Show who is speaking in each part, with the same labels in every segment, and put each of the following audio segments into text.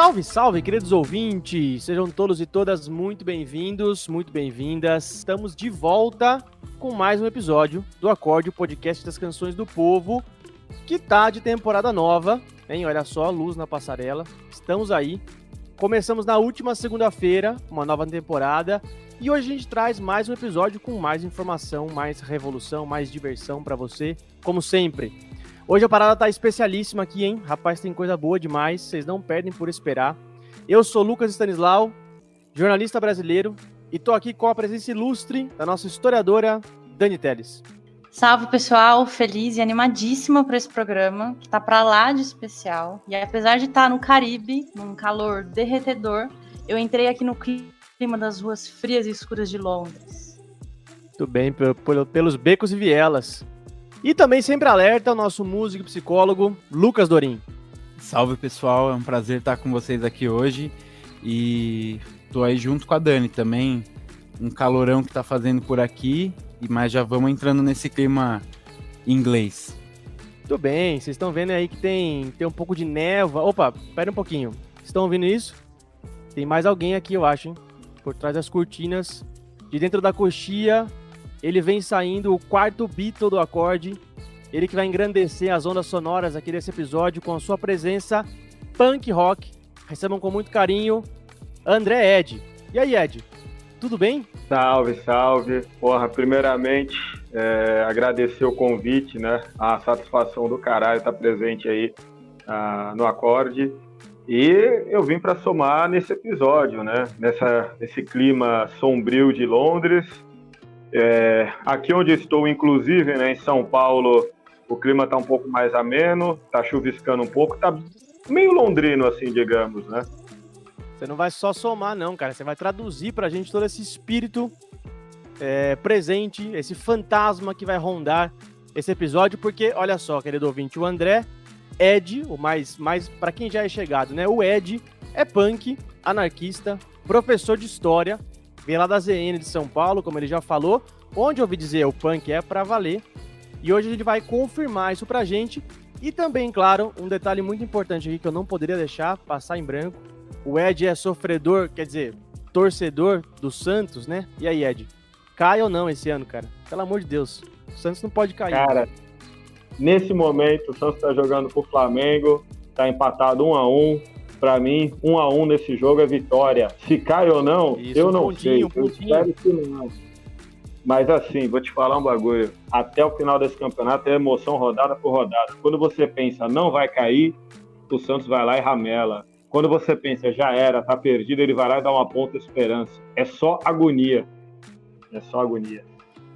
Speaker 1: Salve, salve, queridos ouvintes! Sejam todos e todas muito bem-vindos, muito bem-vindas. Estamos de volta com mais um episódio do Acorde, o podcast das canções do povo, que tá de temporada nova, hein? Olha só, luz na passarela. Estamos aí. Começamos na última segunda-feira, uma nova temporada, e hoje a gente traz mais um episódio com mais informação, mais revolução, mais diversão pra você, como sempre. Hoje a parada tá especialíssima aqui, hein? Rapaz, tem coisa boa demais, vocês não perdem por esperar. Eu sou Lucas Stanislau, jornalista brasileiro, e tô aqui com a presença ilustre da nossa historiadora, Dani Telles.
Speaker 2: Salve, pessoal! Feliz e animadíssima por esse programa, que tá pra lá de especial. E apesar de estar no Caribe, num calor derretedor, eu entrei aqui no clima das ruas frias e escuras de Londres.
Speaker 1: Muito bem, pelos becos e vielas. E também sempre alerta o nosso músico e psicólogo, Lucas Dorim.
Speaker 3: Salve, pessoal, é um prazer estar com vocês aqui hoje e tô aí junto com a Dani também, um calorão que tá fazendo por aqui, mas já vamos entrando nesse clima inglês.
Speaker 1: Tudo bem, vocês estão vendo aí que tem um pouco de névoa. Opa, espera um pouquinho, estão ouvindo isso? Tem mais alguém aqui, eu acho, hein? Por trás das cortinas, de dentro da coxia. Ele vem saindo, o quarto Beatle do Acorde. Ele que vai engrandecer as ondas sonoras aqui desse episódio com a sua presença punk rock. Recebam com muito carinho, André Ed. E aí, Ed? Tudo bem?
Speaker 4: Salve, salve. Porra, primeiramente, agradecer o convite, né? A satisfação do caralho estar presente aí no Acorde. E eu vim para somar nesse episódio, né? Nesse clima sombrio de Londres. Aqui onde estou, inclusive, né, em São Paulo, o clima está um pouco mais ameno, está chuviscando um pouco, está meio londrino, assim, digamos, né?
Speaker 1: Você não vai só somar, não, cara. Você vai traduzir pra gente todo esse espírito presente, esse fantasma que vai rondar esse episódio, porque, olha só, querido ouvinte, o André Ed, o mais para quem já é chegado, né? O Ed é punk, anarquista, professor de história, vem lá da ZN de São Paulo, como ele já falou, onde eu ouvi dizer o punk é pra valer. E hoje a gente vai confirmar isso pra gente. E também, claro, um detalhe muito importante aqui que eu não poderia deixar passar em branco. O Ed é sofredor, quer dizer, torcedor do Santos, né? E aí, Ed? Cai ou não esse ano, cara? Pelo amor de Deus. O Santos não pode cair.
Speaker 4: Cara, nesse momento o Santos tá jogando pro Flamengo, tá empatado 1-1. Pra mim, 1-1 nesse jogo é vitória. Se cai ou não, isso, eu não sei. Eu espero que não. Mas assim, vou te falar um bagulho. Até o final desse campeonato é emoção rodada por rodada. Quando você pensa, não vai cair, o Santos vai lá e ramela. Quando você pensa, já era, tá perdido, ele vai lá e dá uma ponta de esperança. É só agonia. É só agonia.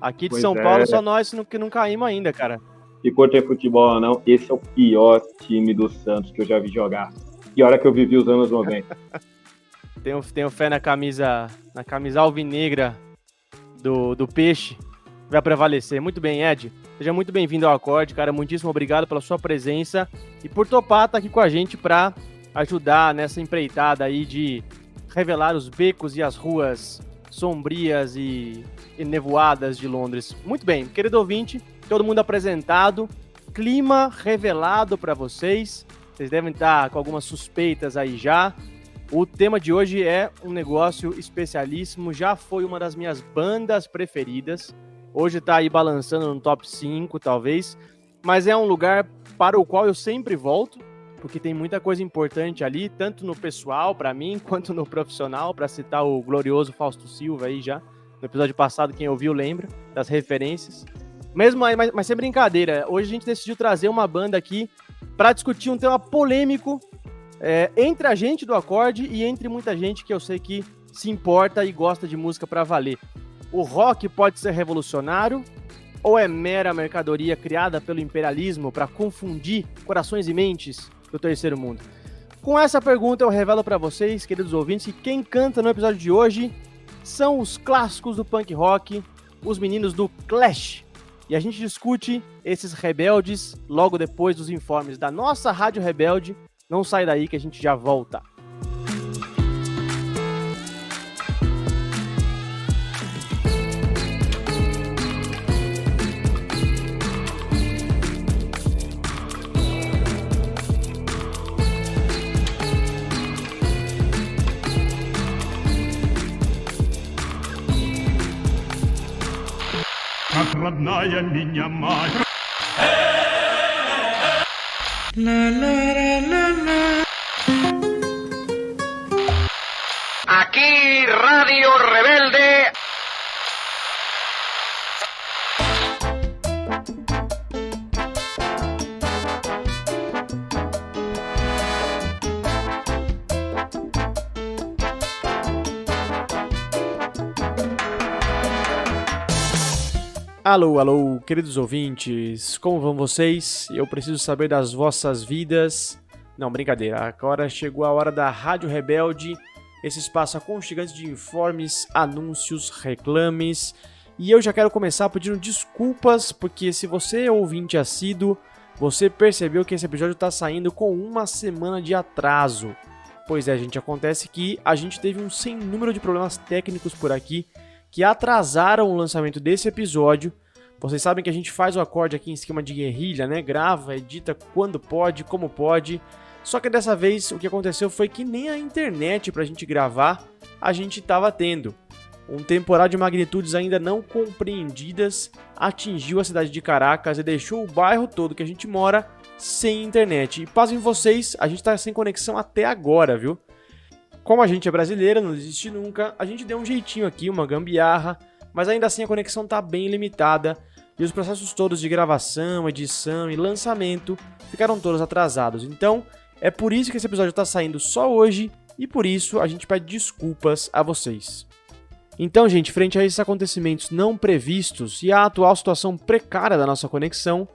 Speaker 1: Aqui de São Paulo, só nós que não caímos ainda, cara.
Speaker 4: Se curte futebol ou não, esse é o pior time do Santos que eu já vi jogar. E hora que eu vivi os anos 90.
Speaker 1: Tenho fé na camisa alvinegra do Peixe. Vai prevalecer. Muito bem, Ed. Seja muito bem-vindo ao Acorde, cara. Muitíssimo obrigado pela sua presença e por topar estar aqui com a gente para ajudar nessa empreitada aí de revelar os becos e as ruas sombrias e nevoadas de Londres. Muito bem, querido ouvinte, todo mundo apresentado, clima revelado para vocês. Vocês devem estar com algumas suspeitas aí já. O tema de hoje é um negócio especialíssimo. Já foi uma das minhas bandas preferidas. Hoje está aí balançando no top 5, talvez. Mas é um lugar para o qual eu sempre volto, porque tem muita coisa importante ali, tanto no pessoal, para mim, quanto no profissional, para citar o glorioso Fausto Silva aí já. No episódio passado, quem ouviu lembra das referências. Mesmo aí, mas sem brincadeira, hoje a gente decidiu trazer uma banda aqui para discutir um tema polêmico entre a gente do Acorde e entre muita gente que eu sei que se importa e gosta de música para valer. O rock pode ser revolucionário ou é mera mercadoria criada pelo imperialismo para confundir corações e mentes do terceiro mundo? Com essa pergunta eu revelo para vocês, queridos ouvintes, que quem canta no episódio de hoje são os clássicos do punk rock, os meninos do Clash. E a gente discute esses rebeldes logo depois dos informes da nossa Rádio Rebelde. Não sai daí que a gente já volta.
Speaker 5: Родная minha mãe.
Speaker 6: Aquí Radio Rebelde.
Speaker 1: Alô, alô, queridos ouvintes, como vão vocês? Eu preciso saber das vossas vidas. Não, brincadeira, agora chegou a hora da Rádio Rebelde, esse espaço aconchegante de informes, anúncios, reclames. E eu já quero começar pedindo desculpas, porque se você é ouvinte assíduo, você percebeu que esse episódio está saindo com uma semana de atraso. Pois é, gente, acontece que a gente teve um sem número de problemas técnicos por aqui, que atrasaram o lançamento desse episódio. Vocês sabem que a gente faz o acorde aqui em esquema de guerrilha, né? Grava, edita quando pode, como pode. Só que dessa vez o que aconteceu foi que nem a internet pra gente gravar a gente estava tendo. Um temporal de magnitudes ainda não compreendidas atingiu a cidade de Caracas e deixou o bairro todo que a gente mora sem internet. E pasmem vocês, a gente tá sem conexão até agora, viu? Como a gente é brasileira, não desiste nunca, a gente deu um jeitinho aqui, uma gambiarra, mas ainda assim a conexão está bem limitada e os processos todos de gravação, edição e lançamento ficaram todos atrasados. Então, é por isso que esse episódio está saindo só hoje e por isso a gente pede desculpas a vocês. Então, gente, frente a esses acontecimentos não previstos e à atual situação precária da nossa conexão,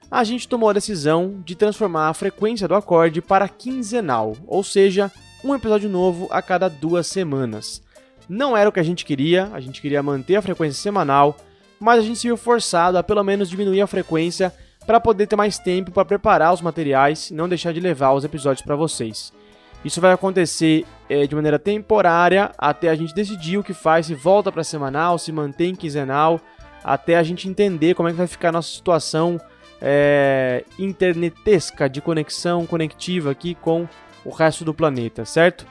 Speaker 1: a gente tomou a decisão de transformar a frequência do acorde para quinzenal, ou seja, um episódio novo a cada 2 semanas. Não era o que a gente queria manter a frequência semanal, mas a gente se viu forçado a pelo menos diminuir a frequência para poder ter mais tempo para preparar os materiais e não deixar de levar os episódios para vocês. Isso vai acontecer de maneira temporária até a gente decidir o que faz, se volta para semanal, se mantém quinzenal, até a gente entender como é que vai ficar a nossa situação internetesca de conexão conectiva aqui com o resto do planeta, certo?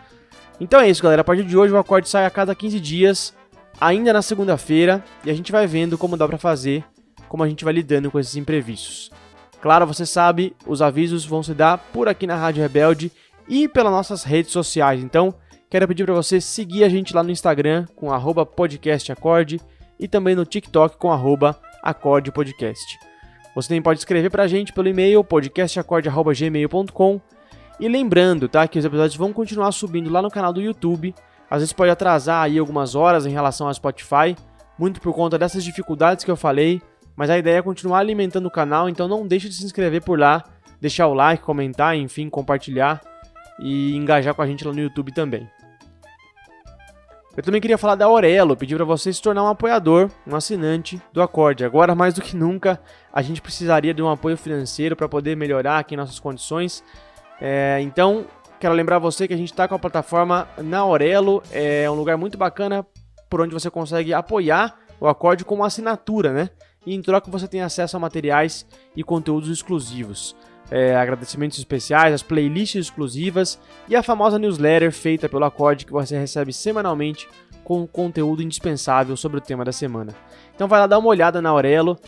Speaker 1: Então é isso, galera. A partir de hoje o acorde sai a cada 15 dias, ainda na segunda-feira, e a gente vai vendo como dá pra fazer, como a gente vai lidando com esses imprevistos. Claro, você sabe, os avisos vão se dar por aqui na Rádio Rebelde e pelas nossas redes sociais. Então, quero pedir para você seguir a gente lá no Instagram com @podcastacorde e também no TikTok com @acordepodcast. Você também pode escrever pra gente pelo e-mail podcastacorde@gmail.com. E lembrando, tá, que os episódios vão continuar subindo lá no canal do YouTube. Às vezes pode atrasar aí algumas horas em relação ao Spotify, muito por conta dessas dificuldades que eu falei, mas a ideia é continuar alimentando o canal, então não deixe de se inscrever por lá, deixar o like, comentar, enfim, compartilhar e engajar com a gente lá no YouTube também. Eu também queria falar da Aurelo, pedir para você se tornar um apoiador, um assinante do acorde. Agora, mais do que nunca, a gente precisaria de um apoio financeiro para poder melhorar aqui nossas condições. Então, quero lembrar você que a gente está com a plataforma na Aurelo, é um lugar muito bacana por onde você consegue apoiar o acorde com uma assinatura, né? E em troca você tem acesso a materiais e conteúdos exclusivos, agradecimentos especiais, as playlists exclusivas e a famosa newsletter feita pelo acorde que você recebe semanalmente com conteúdo indispensável sobre o tema da semana. Então vai lá dar uma olhada na Aurelo,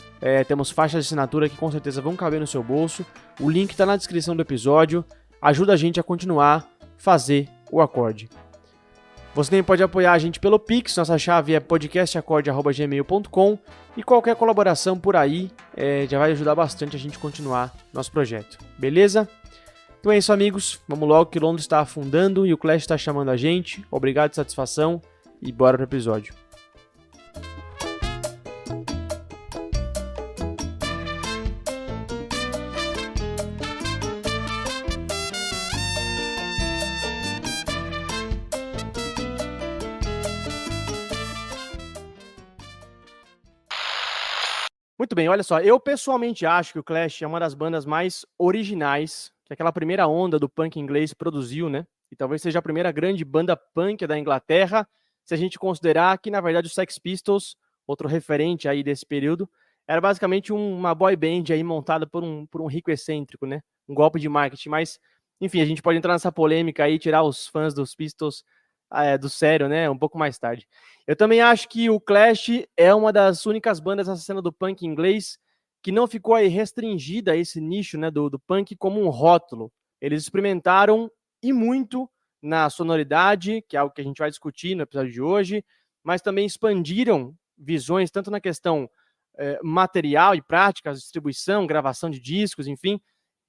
Speaker 1: temos faixas de assinatura que com certeza vão caber no seu bolso, o link está na descrição do episódio. Ajuda a gente a continuar a fazer o acorde. Você também pode apoiar a gente pelo Pix, nossa chave é podcastacorde@gmail.com e qualquer colaboração por aí já vai ajudar bastante a gente a continuar nosso projeto, beleza? Então é isso, amigos, vamos logo que Londres está afundando e o Clash está chamando a gente. Obrigado, satisfação e bora pro episódio. Muito bem, olha só, eu pessoalmente acho que o Clash é uma das bandas mais originais que aquela primeira onda do punk inglês produziu, né? E talvez seja a primeira grande banda punk da Inglaterra, se a gente considerar que, na verdade, os Sex Pistols, outro referente aí desse período, era basicamente uma boy band aí montada por um rico excêntrico, né? Um golpe de marketing, mas, enfim, a gente pode entrar nessa polêmica aí, tirar os fãs dos Pistols do sério, né? Um pouco mais tarde. Eu também acho que o Clash é uma das únicas bandas nessa cena do punk inglês que não ficou aí restringida a esse nicho, né, do punk como um rótulo. Eles experimentaram e muito na sonoridade, que é algo que a gente vai discutir no episódio de hoje, mas também expandiram visões tanto na questão material e prática, distribuição, gravação de discos, enfim,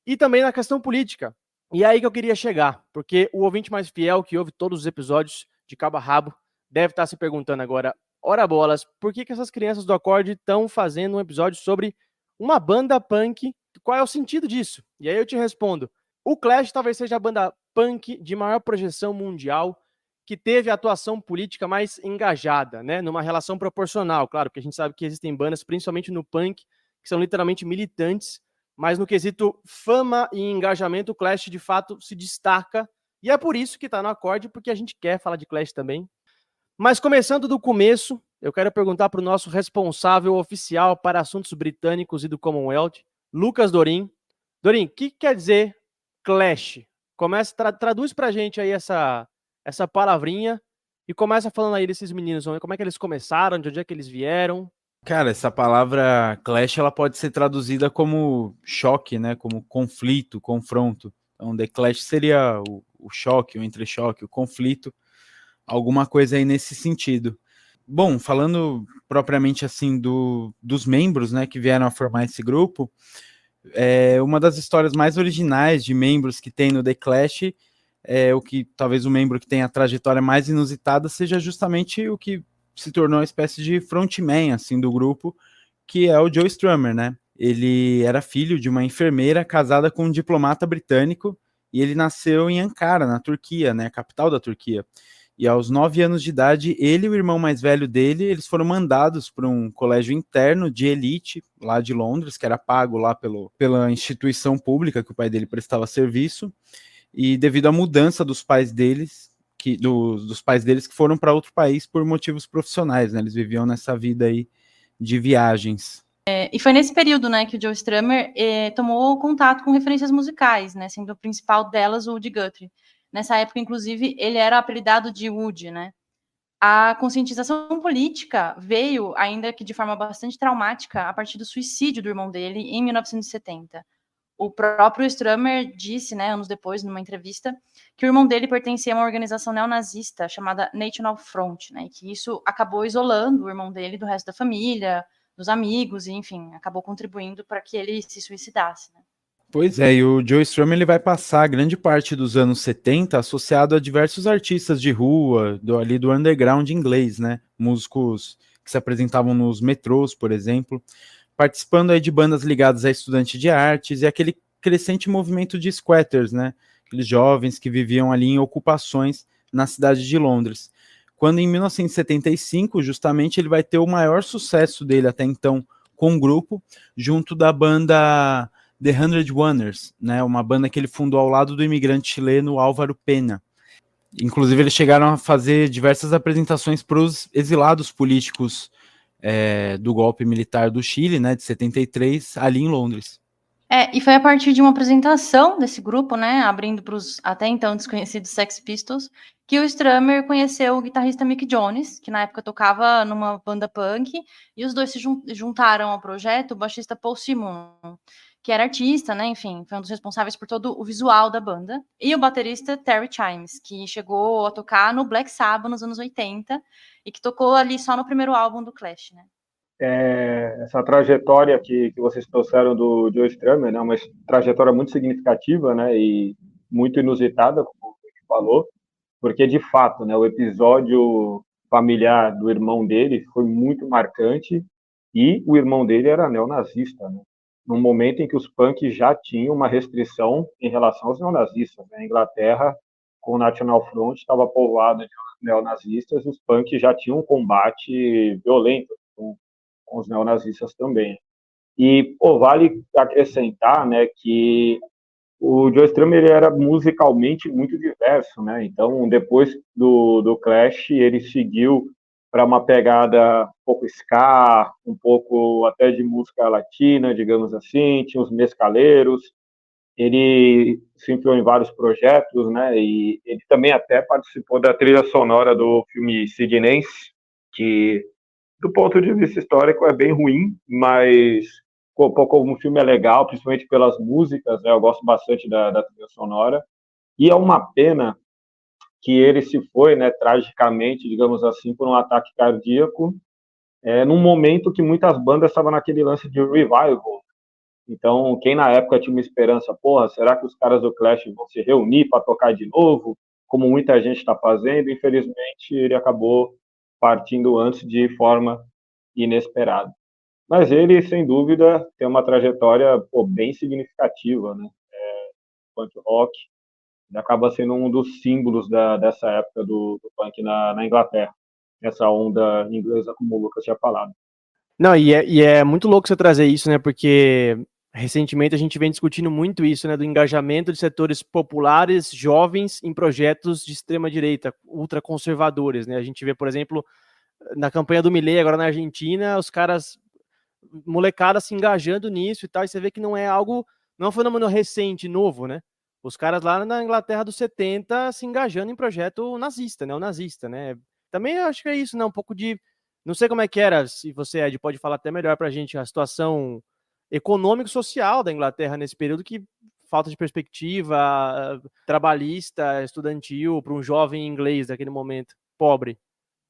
Speaker 1: e também na questão política. E é aí que eu queria chegar, porque o ouvinte mais fiel que ouve todos os episódios de cabo a rabo deve estar se perguntando agora, ora bolas, por que essas crianças do acorde estão fazendo um episódio sobre uma banda punk? Qual é o sentido disso? E aí eu te respondo, o Clash talvez seja a banda punk de maior projeção mundial que teve a atuação política mais engajada, né, numa relação proporcional, claro, porque a gente sabe que existem bandas, principalmente no punk, que são literalmente militantes, mas no quesito fama e engajamento, o Clash de fato se destaca, e é por isso que está no acorde, porque a gente quer falar de Clash também. Mas começando do começo, eu quero perguntar para o nosso responsável oficial para assuntos britânicos e do Commonwealth, Lucas Dorim. Dorim, o que quer dizer Clash? Começa, traduz para a gente aí essa palavrinha e começa falando aí desses meninos, como é que eles começaram, de onde é que eles vieram.
Speaker 3: Cara, essa palavra clash, ela pode ser traduzida como choque, né? Como conflito, confronto. Então, the clash seria o choque, o entrechoque, o conflito, alguma coisa aí nesse sentido. Bom, falando propriamente assim dos membros, né, que vieram a formar esse grupo, uma das histórias mais originais de membros que tem no The Clash o que talvez o membro que tem a trajetória mais inusitada seja justamente o que se tornou uma espécie de frontman assim do grupo, que é o Joe Strummer, né? Ele era filho de uma enfermeira casada com um diplomata britânico e ele nasceu em Ankara, na Turquia, né, capital da Turquia. E aos 9 anos de idade, ele e o irmão mais velho dele, eles foram mandados para um colégio interno de elite lá de Londres, que era pago lá pela instituição pública que o pai dele prestava serviço. E devido à mudança dos pais deles, dos pais deles que foram para outro país por motivos profissionais, né? Eles viviam nessa vida aí de viagens.
Speaker 2: E foi nesse período, né, que o Joe Strummer tomou contato com referências musicais, né, sendo o principal delas o Woody Guthrie. Nessa época, inclusive, ele era apelidado de Woody, né? A conscientização política veio, ainda que de forma bastante traumática, a partir do suicídio do irmão dele em 1970. O próprio Strummer disse, né, anos depois, numa entrevista, que o irmão dele pertencia a uma organização neonazista chamada National Front, né, e que isso acabou isolando o irmão dele do resto da família, dos amigos, e, enfim, acabou contribuindo para que ele se suicidasse, né.
Speaker 3: Pois é, e o Joe Strummer ele vai passar grande parte dos anos 70 associado a diversos artistas de rua, ali do underground inglês, né, músicos que se apresentavam nos metrôs, por exemplo, participando aí de bandas ligadas a estudantes de artes e aquele crescente movimento de squatters, né? Aqueles jovens que viviam ali em ocupações na cidade de Londres. Quando em 1975, justamente, ele vai ter o maior sucesso dele até então com um grupo, junto da banda The 100 Ones, né? Uma banda que ele fundou ao lado do imigrante chileno Álvaro Pena. Inclusive, eles chegaram a fazer diversas apresentações para os exilados políticos do golpe militar do Chile, né, de 73, ali em Londres.
Speaker 2: E foi a partir de uma apresentação desse grupo, né, abrindo para os até então desconhecidos Sex Pistols, que o Strummer conheceu o guitarrista Mick Jones, que na época tocava numa banda punk, e os dois se juntaram ao projeto, o baixista Paul Simon, que era artista, né, enfim, foi um dos responsáveis por todo o visual da banda, e o baterista Terry Chimes, que chegou a tocar no Black Sabbath nos anos 80, e que tocou ali só no primeiro álbum do Clash, né.
Speaker 4: Essa trajetória que vocês trouxeram do Joe Strummer, né, uma trajetória muito significativa, né, e muito inusitada, como você falou, porque de fato, né, o episódio familiar do irmão dele foi muito marcante e o irmão dele era neonazista, né, num momento em que os punks já tinham uma restrição em relação aos neonazistas, né, a Inglaterra, com o National Front, estava povoado de neonazistas, e os punks já tinham um combate violento com os neonazistas também. E vale acrescentar, né, que o Joe Strummer ele era musicalmente muito diverso, né? Então, depois do Clash, ele seguiu para uma pegada um pouco ska, um pouco até de música latina, digamos assim, tinha os mescaleiros, Ele se enfiou em vários projetos, né? E ele também até participou da trilha sonora do filme Sidnense, que, do ponto de vista histórico, é bem ruim, mas como o filme é legal, principalmente pelas músicas, né? Eu gosto bastante da trilha sonora. E é uma pena que ele se foi, né, tragicamente, digamos assim, por um ataque cardíaco, num momento que muitas bandas estavam naquele lance de revival. Então, quem na época tinha uma esperança, porra, será que os caras do Clash vão se reunir para tocar de novo, como muita gente está fazendo? Infelizmente, ele acabou partindo antes de forma inesperada. Mas ele, sem dúvida, tem uma trajetória bem significativa, né? Punk rock, ele acaba sendo um dos símbolos dessa época do punk na Inglaterra, essa onda inglesa, como o Lucas tinha falado.
Speaker 1: Não, e é muito louco você trazer isso, né? Porque recentemente a gente vem discutindo muito isso, né? Do engajamento de setores populares, jovens, em projetos de extrema-direita, ultraconservadores, né? A gente vê, por exemplo, na campanha do Milei, agora na Argentina, os caras, molecada se engajando nisso e tal, e você vê que não é algo, não é um fenômeno recente, novo, né? Os caras lá na Inglaterra dos 70 se engajando em projeto nazista, né? O nazista, né? Também eu acho que é isso, né? Um pouco de. Não sei como é que era, se você, Ed, pode falar até melhor pra gente a situação econômico-social da Inglaterra nesse período, que falta de perspectiva trabalhista, estudantil, para um jovem inglês daquele momento, pobre.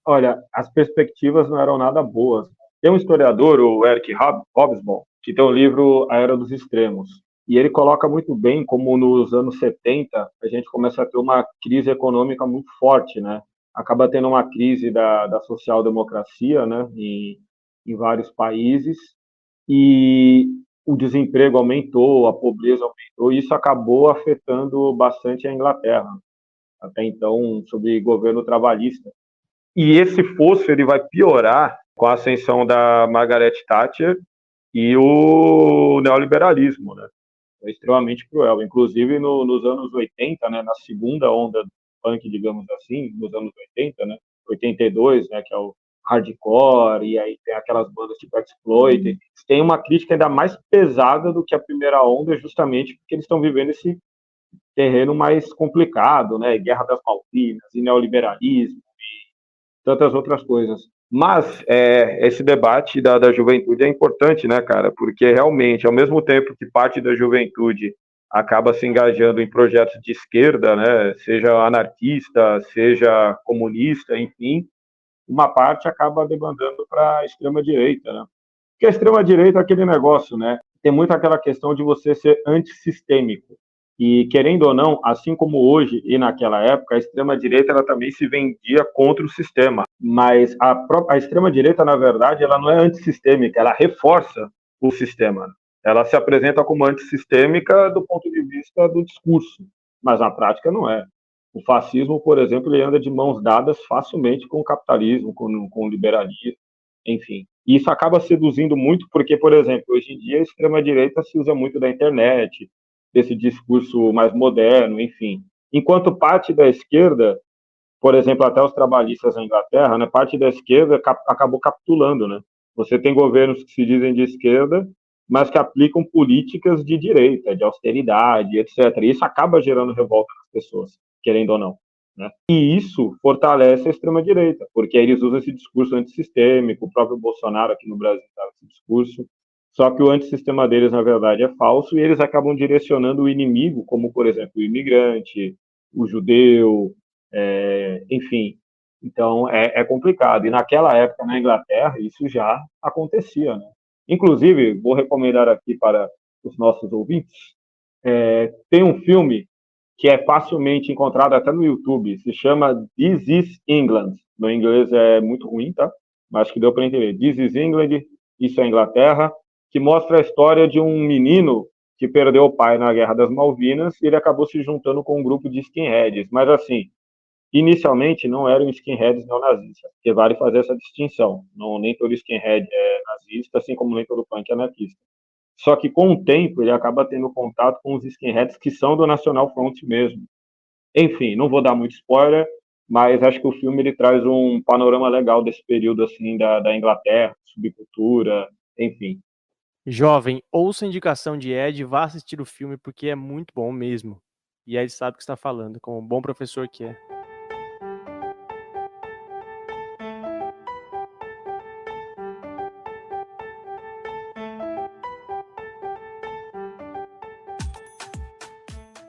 Speaker 4: Olha, as perspectivas não eram nada boas. Tem um historiador, o Eric Hobsbawm, que tem o livro A Era dos Extremos. E ele coloca muito bem como nos anos 70 a gente começa a ter uma crise econômica muito forte, né? Acaba tendo uma crise da social-democracia, né? Em vários países. E o desemprego aumentou, a pobreza aumentou, e isso acabou afetando bastante a Inglaterra, até então, sob governo trabalhista. E esse fosso ele vai piorar com a ascensão da Margaret Thatcher e o neoliberalismo, né? É extremamente cruel. Inclusive, nos anos 80, né, na segunda onda do punk, digamos assim, nos anos 80, né, 82, né, que é o hardcore, e aí tem aquelas bandas tipo Exploited, tem uma crítica ainda mais pesada do que a primeira onda, justamente porque eles estão vivendo esse terreno mais complicado, né, Guerra das Malvinas, e neoliberalismo, tantas outras coisas. Mas esse debate da juventude é importante, né, cara? Porque realmente, ao mesmo tempo que parte da juventude acaba se engajando em projetos de esquerda, né, seja anarquista, seja comunista, enfim, uma parte acaba demandando para a extrema-direita, né? Porque a extrema-direita é aquele negócio, né? Tem muito aquela questão de você ser antissistêmico. E, querendo ou não, assim como hoje e naquela época, a extrema-direita ela também se vendia contra o sistema. Mas a extrema-direita, na verdade, ela não é antissistêmica, ela reforça o sistema. Ela se apresenta como antissistêmica do ponto de vista do discurso, mas na prática não é. O fascismo, por exemplo, ele anda de mãos dadas facilmente com o capitalismo, com o liberalismo, enfim. E isso acaba seduzindo muito porque, por exemplo, hoje em dia a extrema-direita se usa muito da internet, desse discurso mais moderno, enfim. Enquanto parte da esquerda, por exemplo, até os trabalhistas na Inglaterra, né, parte da esquerda acabou capitulando, né? Você tem governos que se dizem de esquerda, mas que aplicam políticas de direita, de austeridade, etc. E isso acaba gerando revolta nas pessoas, querendo ou não, né? E isso fortalece a extrema-direita, porque eles usam esse discurso antissistêmico, o próprio Bolsonaro aqui no Brasil dá esse discurso, só que o antissistema deles, na verdade, é falso e eles acabam direcionando o inimigo, como, por exemplo, o imigrante, o judeu, enfim. Então, é complicado. E naquela época, na Inglaterra, isso já acontecia, né? Inclusive, vou recomendar aqui para os nossos ouvintes, tem um filme que é facilmente encontrado até no YouTube, se chama This is England. No inglês é muito ruim, tá? Mas acho que deu para entender. This is England, isso é Inglaterra, que mostra a história de um menino que perdeu o pai na Guerra das Malvinas e ele acabou se juntando com um grupo de skinheads. Mas, assim, inicialmente não eram skinheads neonazistas, porque vale fazer essa distinção. Não, nem todo skinhead é nazista, assim como nem todo punk é anarquista. Só que, com o tempo, ele acaba tendo contato com os skinheads que são do National Front mesmo. Enfim, não vou dar muito spoiler, mas acho que o filme ele traz um panorama legal desse período assim da Inglaterra, subcultura, enfim.
Speaker 1: Jovem, ouça a indicação de Ed, vá assistir o filme porque é muito bom mesmo. E Ed sabe o que está falando, como um bom professor que é.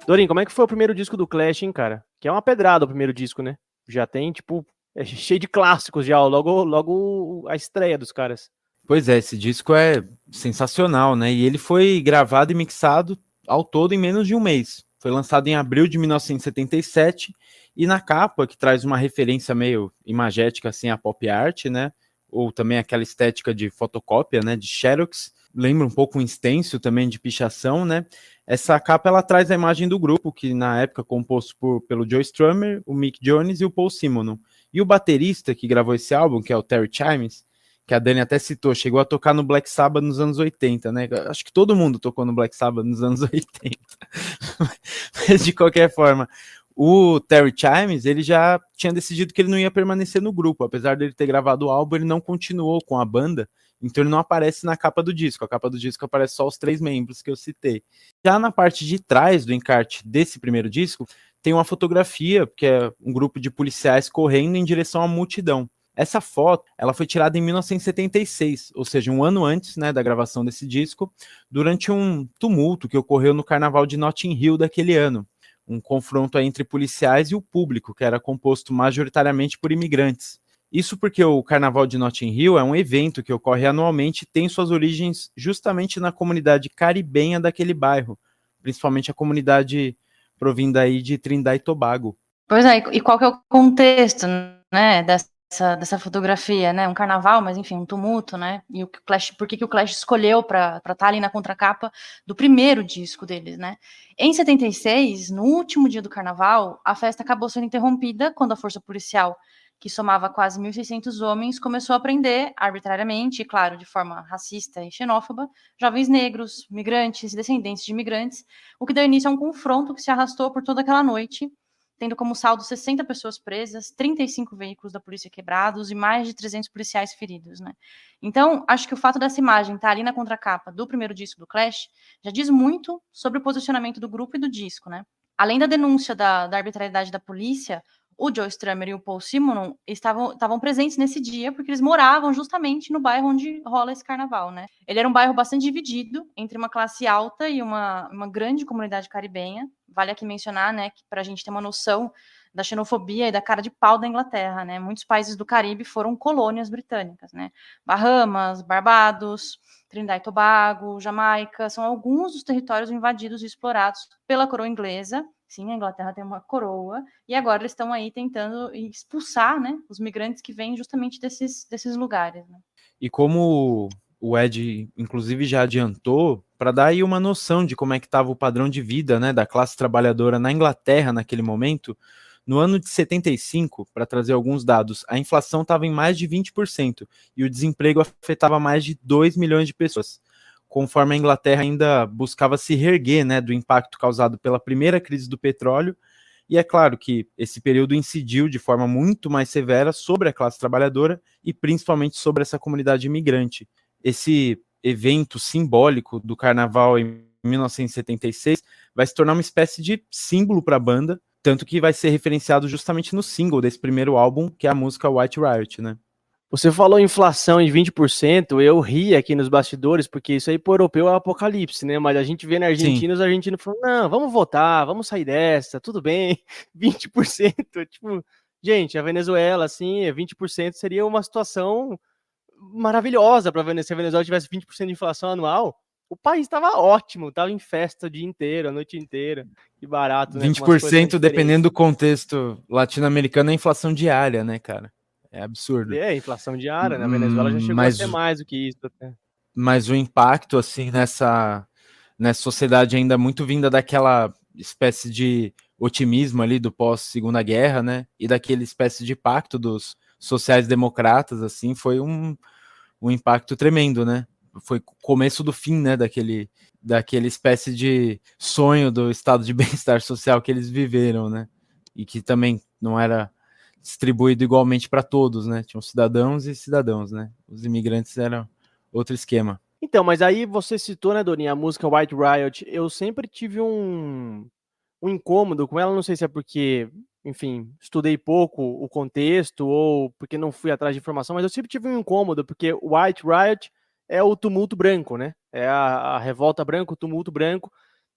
Speaker 1: Dorin, como é que foi o primeiro disco do Clash, hein, cara? Que é uma pedrada o primeiro disco, né? Já tem, tipo, é cheio de clássicos já, logo a estreia dos caras.
Speaker 3: Pois é, esse disco é sensacional, né? E ele foi gravado e mixado ao todo em menos de um mês. Foi lançado em abril de 1977 e na capa, que traz uma referência meio imagética assim à pop art, né? Ou também aquela estética de fotocópia, né? De Xerox. Lembra um pouco um stencil também de pichação, né? Essa capa ela traz a imagem do grupo, que na época composto pelo Joe Strummer, o Mick Jones e o Paul Simonon. E o baterista que gravou esse álbum, que é o Terry Chimes, que a Dani até citou, chegou a tocar no Black Sabbath nos anos 80, né? Acho que todo mundo tocou no Black Sabbath nos anos 80. Mas de qualquer forma, o Terry Chimes, ele já tinha decidido que ele não ia permanecer no grupo, apesar dele ter gravado o álbum, ele não continuou com a banda, então ele não aparece na capa do disco. A capa do disco aparece só os 3 membros que eu citei. Já na parte de trás do encarte desse primeiro disco, tem uma fotografia, que é um grupo de policiais correndo em direção à multidão. Essa foto, ela foi tirada em 1976, ou seja, um ano antes, né, da gravação desse disco, durante um tumulto que ocorreu no Carnaval de Notting Hill daquele ano. Um confronto entre policiais e o público, que era composto majoritariamente por imigrantes. Isso porque o Carnaval de Notting Hill é um evento que ocorre anualmente e tem suas origens justamente na comunidade caribenha daquele bairro, principalmente a comunidade provinda aí de Trindade e Tobago.
Speaker 2: Pois é, e qual que é o contexto, né, dessa fotografia, né? Um carnaval, mas enfim, um tumulto, né? E o Clash, por que o Clash escolheu para estar ali na contracapa do primeiro disco deles, né? Em 76, no último dia do carnaval, a festa acabou sendo interrompida quando a força policial, que somava quase 1.600 homens, começou a prender arbitrariamente, e claro, de forma racista e xenófoba, jovens negros, migrantes, descendentes de imigrantes, o que deu início a um confronto que se arrastou por toda aquela noite, tendo como saldo 60 pessoas presas, 35 veículos da polícia quebrados e mais de 300 policiais feridos, né? Então, acho que o fato dessa imagem estar ali na contracapa do primeiro disco do Clash já diz muito sobre o posicionamento do grupo e do disco, né? Além da denúncia da arbitrariedade da polícia, o Joe Strummer e o Paul Simonon estavam presentes nesse dia porque eles moravam justamente no bairro onde rola esse carnaval, né? Ele era um bairro bastante dividido entre uma classe alta e uma grande comunidade caribenha. Vale aqui mencionar, né, que para a gente ter uma noção da xenofobia e da cara de pau da Inglaterra, né? Muitos países do Caribe foram colônias britânicas, né? Bahamas, Barbados, Trindade e Tobago, Jamaica, são alguns dos territórios invadidos e explorados pela coroa inglesa. Sim, a Inglaterra tem uma coroa, e agora eles estão aí tentando expulsar, né, os migrantes que vêm justamente desses lugares, né?
Speaker 3: E como o Ed, inclusive, já adiantou, para dar aí uma noção de como é que estava o padrão de vida, né, da classe trabalhadora na Inglaterra naquele momento, no ano de 75, para trazer alguns dados, a inflação estava em mais de 20% e o desemprego afetava mais de 2 milhões de pessoas, conforme a Inglaterra ainda buscava se reerguer, né, do impacto causado pela primeira crise do petróleo. E é claro que esse período incidiu de forma muito mais severa sobre a classe trabalhadora e principalmente sobre essa comunidade imigrante. Esse evento simbólico do carnaval em 1976 vai se tornar uma espécie de símbolo para a banda, tanto que vai ser referenciado justamente no single desse primeiro álbum, que é a música White Riot, né?
Speaker 1: Você falou inflação em 20%, eu ri aqui nos bastidores, porque isso aí pro europeu é apocalipse, né? Mas a gente vê na Argentina, os argentinos falando, não, vamos votar, vamos sair dessa, tudo bem, 20%, tipo, gente, a Venezuela, assim, 20% seria uma situação maravilhosa para a Venezuela. Se a Venezuela tivesse 20% de inflação anual, o país estava ótimo, estava em festa o dia inteiro, a noite inteira, que barato, né?
Speaker 3: 20%, dependendo do contexto latino-americano, é inflação diária, né, cara? É absurdo.
Speaker 1: É, inflação diária, na Venezuela já chegou a ser mais do que isso até.
Speaker 3: Mas o impacto, assim, nessa sociedade ainda muito vinda daquela espécie de otimismo ali do pós-segunda guerra, né? E daquele espécie de pacto dos sociais-democratas, assim, foi um impacto tremendo, né? Foi o começo do fim, né? Daquele espécie de sonho do estado de bem-estar social que eles viveram, né? E que também não era distribuído igualmente para todos, né? Tinham cidadãos e cidadãos, né? Os imigrantes eram outro esquema.
Speaker 1: Então, mas aí você citou, né, Dorinha, a música White Riot. Eu sempre tive um incômodo com ela, não sei se é porque, enfim, estudei pouco o contexto ou porque não fui atrás de informação, mas eu sempre tive um incômodo, porque White Riot é o tumulto branco, né? É a revolta branca, o tumulto branco.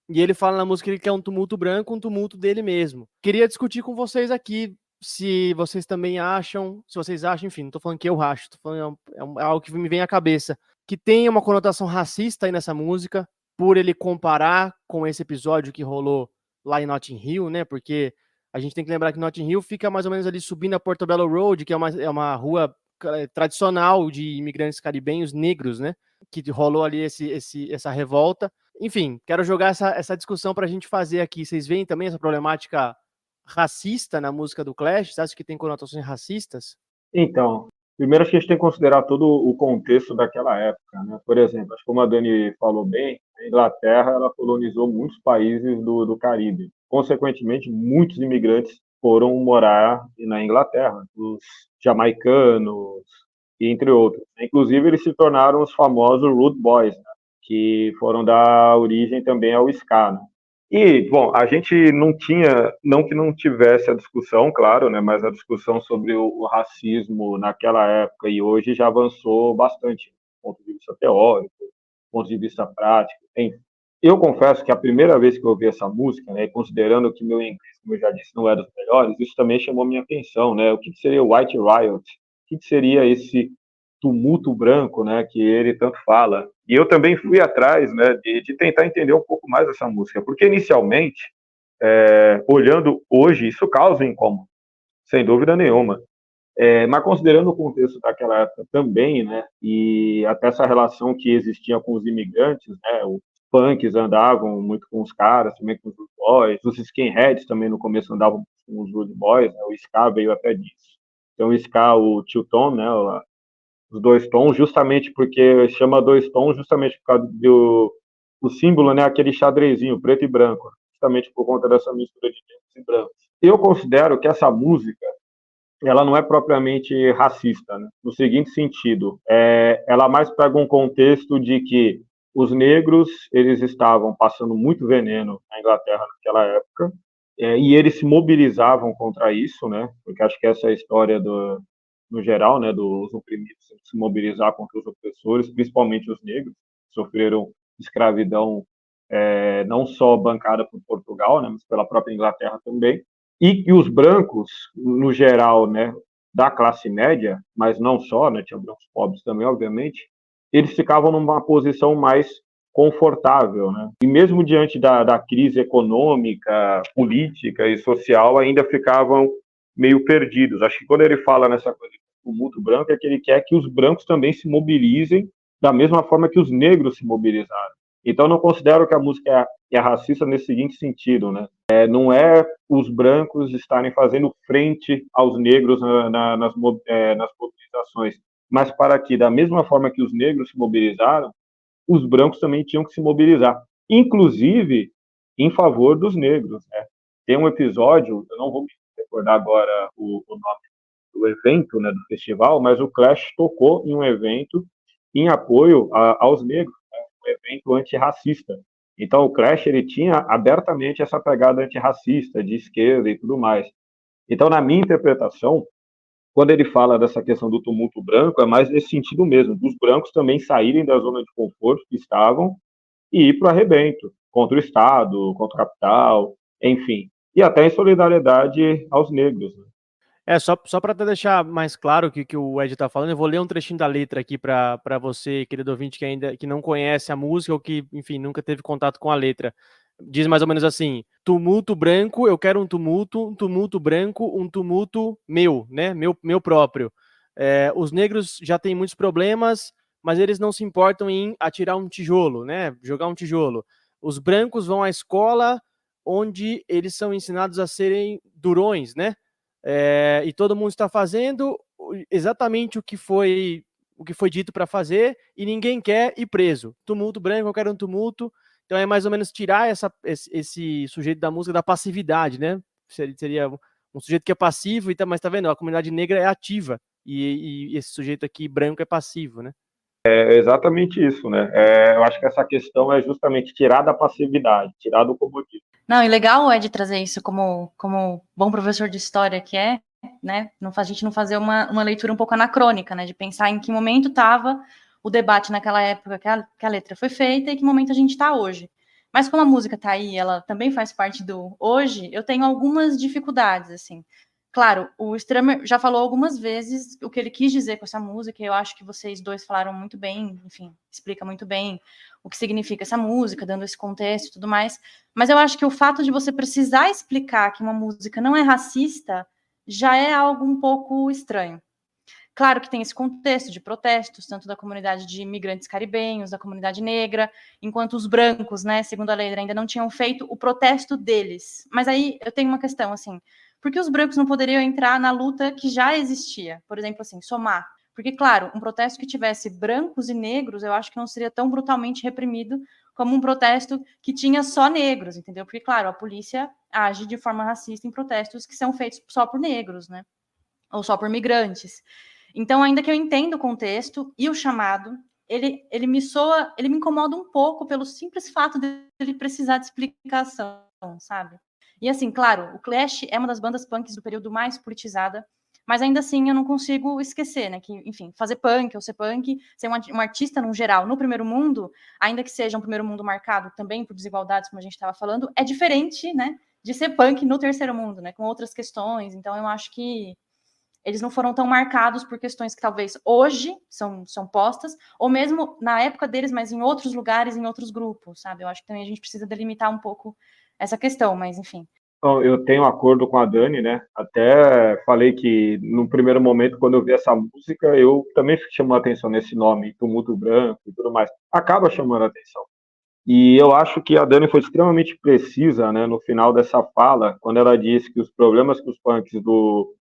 Speaker 1: E ele fala na música que ele quer um tumulto branco, um tumulto dele mesmo. Queria discutir com vocês aqui se vocês também acham, se vocês acham, enfim, não tô falando que eu acho, tô falando, é algo que me vem à cabeça, que tem uma conotação racista aí nessa música, por ele comparar com esse episódio que rolou lá em Notting Hill, né? Porque a gente tem que lembrar que Notting Hill fica mais ou menos ali subindo a Portobello Road, que é uma rua tradicional de imigrantes caribenhos negros, né? Que rolou ali essa revolta. Enfim, quero jogar essa discussão para a gente fazer aqui. Vocês veem também essa problemática racista na música do Clash? Você acha que tem conotações racistas?
Speaker 4: Então, primeiro acho que a gente tem que considerar todo o contexto daquela época, né? Por exemplo, acho que como a Dani falou bem, a Inglaterra ela colonizou muitos países do Caribe. Consequentemente, muitos imigrantes foram morar na Inglaterra, os jamaicanos, e entre outros. Inclusive, eles se tornaram os famosos Rude Boys, né? Que foram dar origem também ao ska, né? E, bom, a gente não tinha, não que não tivesse a discussão, claro, né, mas a discussão sobre o racismo naquela época e hoje já avançou bastante, do ponto de vista teórico, do ponto de vista prático. Enfim. Eu confesso que a primeira vez que eu ouvi essa música, né, considerando que meu inglês, como eu já disse, não é dos melhores, isso também chamou minha atenção, né, o que seria o White Riot? O que seria esse tumulto branco, né, que ele tanto fala? E eu também fui atrás, né, de tentar entender um pouco mais essa música, porque inicialmente, olhando hoje, isso causa incômodo, sem dúvida nenhuma. Mas considerando o contexto daquela época também, né, e até essa relação que existia com os imigrantes, né, os punks andavam muito com os caras, também com os rude boys, os skinheads também no começo andavam com os rude boys, né, o ska veio até disso. Então o ska, o two tone, né, os dois tons, justamente porque chama dois tons, justamente por causa do o símbolo, né, aquele xadrezinho, preto e branco, justamente por conta dessa mistura de pretos e brancos. Eu considero que essa música, ela não é propriamente racista, né? No seguinte sentido, ela mais pega um contexto de que os negros, eles estavam passando muito veneno na Inglaterra naquela época, e eles se mobilizavam contra isso, né? Porque acho que essa é a história no geral, né, dos oprimidos se mobilizar contra os opressores, principalmente os negros, que sofreram escravidão não só bancada por Portugal, né, mas pela própria Inglaterra também, e que os brancos, no geral, né, da classe média, mas não só, né, tinha brancos pobres também, obviamente, eles ficavam numa posição mais confortável, né? E mesmo diante da crise econômica, política e social, ainda ficavam meio perdidos. Acho que quando ele fala nessa coisa do tumulto branco, é que ele quer que os brancos também se mobilizem da mesma forma que os negros se mobilizaram. Então, não considero que a música é racista nesse seguinte sentido, né? Não é os brancos estarem fazendo frente aos negros nas mobilizações, mas para que, da mesma forma que os negros se mobilizaram, os brancos também tinham que se mobilizar, inclusive em favor dos negros, né? Tem um episódio, eu não vou me recordar agora o nome do evento, né, do festival, mas o Clash tocou em um evento em apoio aos negros, né, um evento antirracista. Então o Clash ele tinha abertamente essa pegada antirracista, de esquerda e tudo mais. Então, na minha interpretação, quando ele fala dessa questão do tumulto branco, é mais nesse sentido mesmo, dos brancos também saírem da zona de conforto que estavam e ir para o arrebento, contra o Estado, contra o capital, enfim. E até em solidariedade aos negros, né?
Speaker 1: Só para deixar mais claro o que o Ed está falando, eu vou ler um trechinho da letra aqui para você, querido ouvinte, que não conhece a música ou que, enfim, nunca teve contato com a letra. Diz mais ou menos assim: tumulto branco, eu quero um tumulto branco, um tumulto meu, né? Meu próprio. Os negros já têm muitos problemas, mas eles não se importam em atirar um tijolo, né? Jogar um tijolo. Os brancos vão à escola onde eles são ensinados a serem durões, né? E todo mundo está fazendo exatamente o que foi dito para fazer e ninguém quer ir preso. Tumulto branco, eu quero um tumulto. Então é mais ou menos tirar esse sujeito da música da passividade, né? Seria um sujeito que é passivo, mas tá vendo? A comunidade negra é ativa e esse sujeito aqui branco é passivo, né?
Speaker 4: É exatamente isso, né? Eu acho que essa questão é justamente tirar da passividade, tirar do comodismo.
Speaker 2: Não, e legal é de trazer isso como bom professor de história que é, né? A gente não fazer uma leitura um pouco anacrônica, né? De pensar em que momento estava o debate naquela época que a letra foi feita e que momento a gente está hoje. Mas como a música está aí, ela também faz parte do hoje, eu tenho algumas dificuldades, assim. Claro, o Stramer já falou algumas vezes o que ele quis dizer com essa música, e eu acho que vocês dois falaram muito bem, enfim, explica muito bem o que significa essa música, dando esse contexto e tudo mais. Mas eu acho que o fato de você precisar explicar que uma música não é racista já é algo um pouco estranho. Claro que tem esse contexto de protestos, tanto da comunidade de imigrantes caribenhos, da comunidade negra, enquanto os brancos, né, segundo a lei, ainda não tinham feito o protesto deles. Mas aí eu tenho uma questão, assim, por que os brancos não poderiam entrar na luta que já existia? Por exemplo, assim, somar. Porque, claro, um protesto que tivesse brancos e negros, eu acho que não seria tão brutalmente reprimido como um protesto que tinha só negros, entendeu? Porque, claro, a polícia age de forma racista em protestos que são feitos só por negros, né? Ou só por migrantes. Então, ainda que eu entenda o contexto e o chamado, ele me incomoda um pouco pelo simples fato dele precisar de explicação, sabe? E assim, claro, o Clash é uma das bandas punks do período mais politizada, mas ainda assim eu não consigo esquecer, né, que, enfim, fazer punk ou ser punk, ser um artista no geral, no primeiro mundo, ainda que seja um primeiro mundo marcado também por desigualdades, como a gente estava falando, é diferente, né, de ser punk no terceiro mundo, né, com outras questões. Então eu acho que eles não foram tão marcados por questões que talvez hoje são postas, ou mesmo na época deles, mas em outros lugares, em outros grupos, sabe? Eu acho que também a gente precisa delimitar um pouco essa questão, mas enfim.
Speaker 4: Então, eu tenho um acordo com a Dani, né? Até falei que no primeiro momento, quando eu vi essa música, eu também chamou a atenção nesse nome, Tumulto Branco e tudo mais. Acaba chamando a atenção. E eu acho que a Dani foi extremamente precisa, né, no final dessa fala, quando ela disse que os problemas que os punks do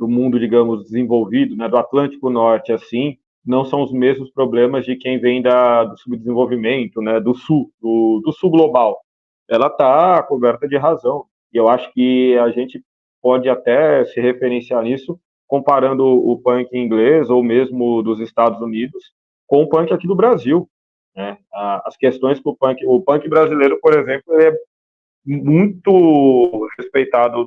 Speaker 4: mundo, digamos, desenvolvido, né, do Atlântico Norte, assim, não são os mesmos problemas de quem vem do subdesenvolvimento, né, do sul, do sul global. Ela está coberta de razão. E eu acho que a gente pode até se referenciar nisso, comparando o punk inglês ou mesmo dos Estados Unidos com o punk aqui do Brasil, né? As questões que o punk brasileiro, por exemplo, é muito respeitado no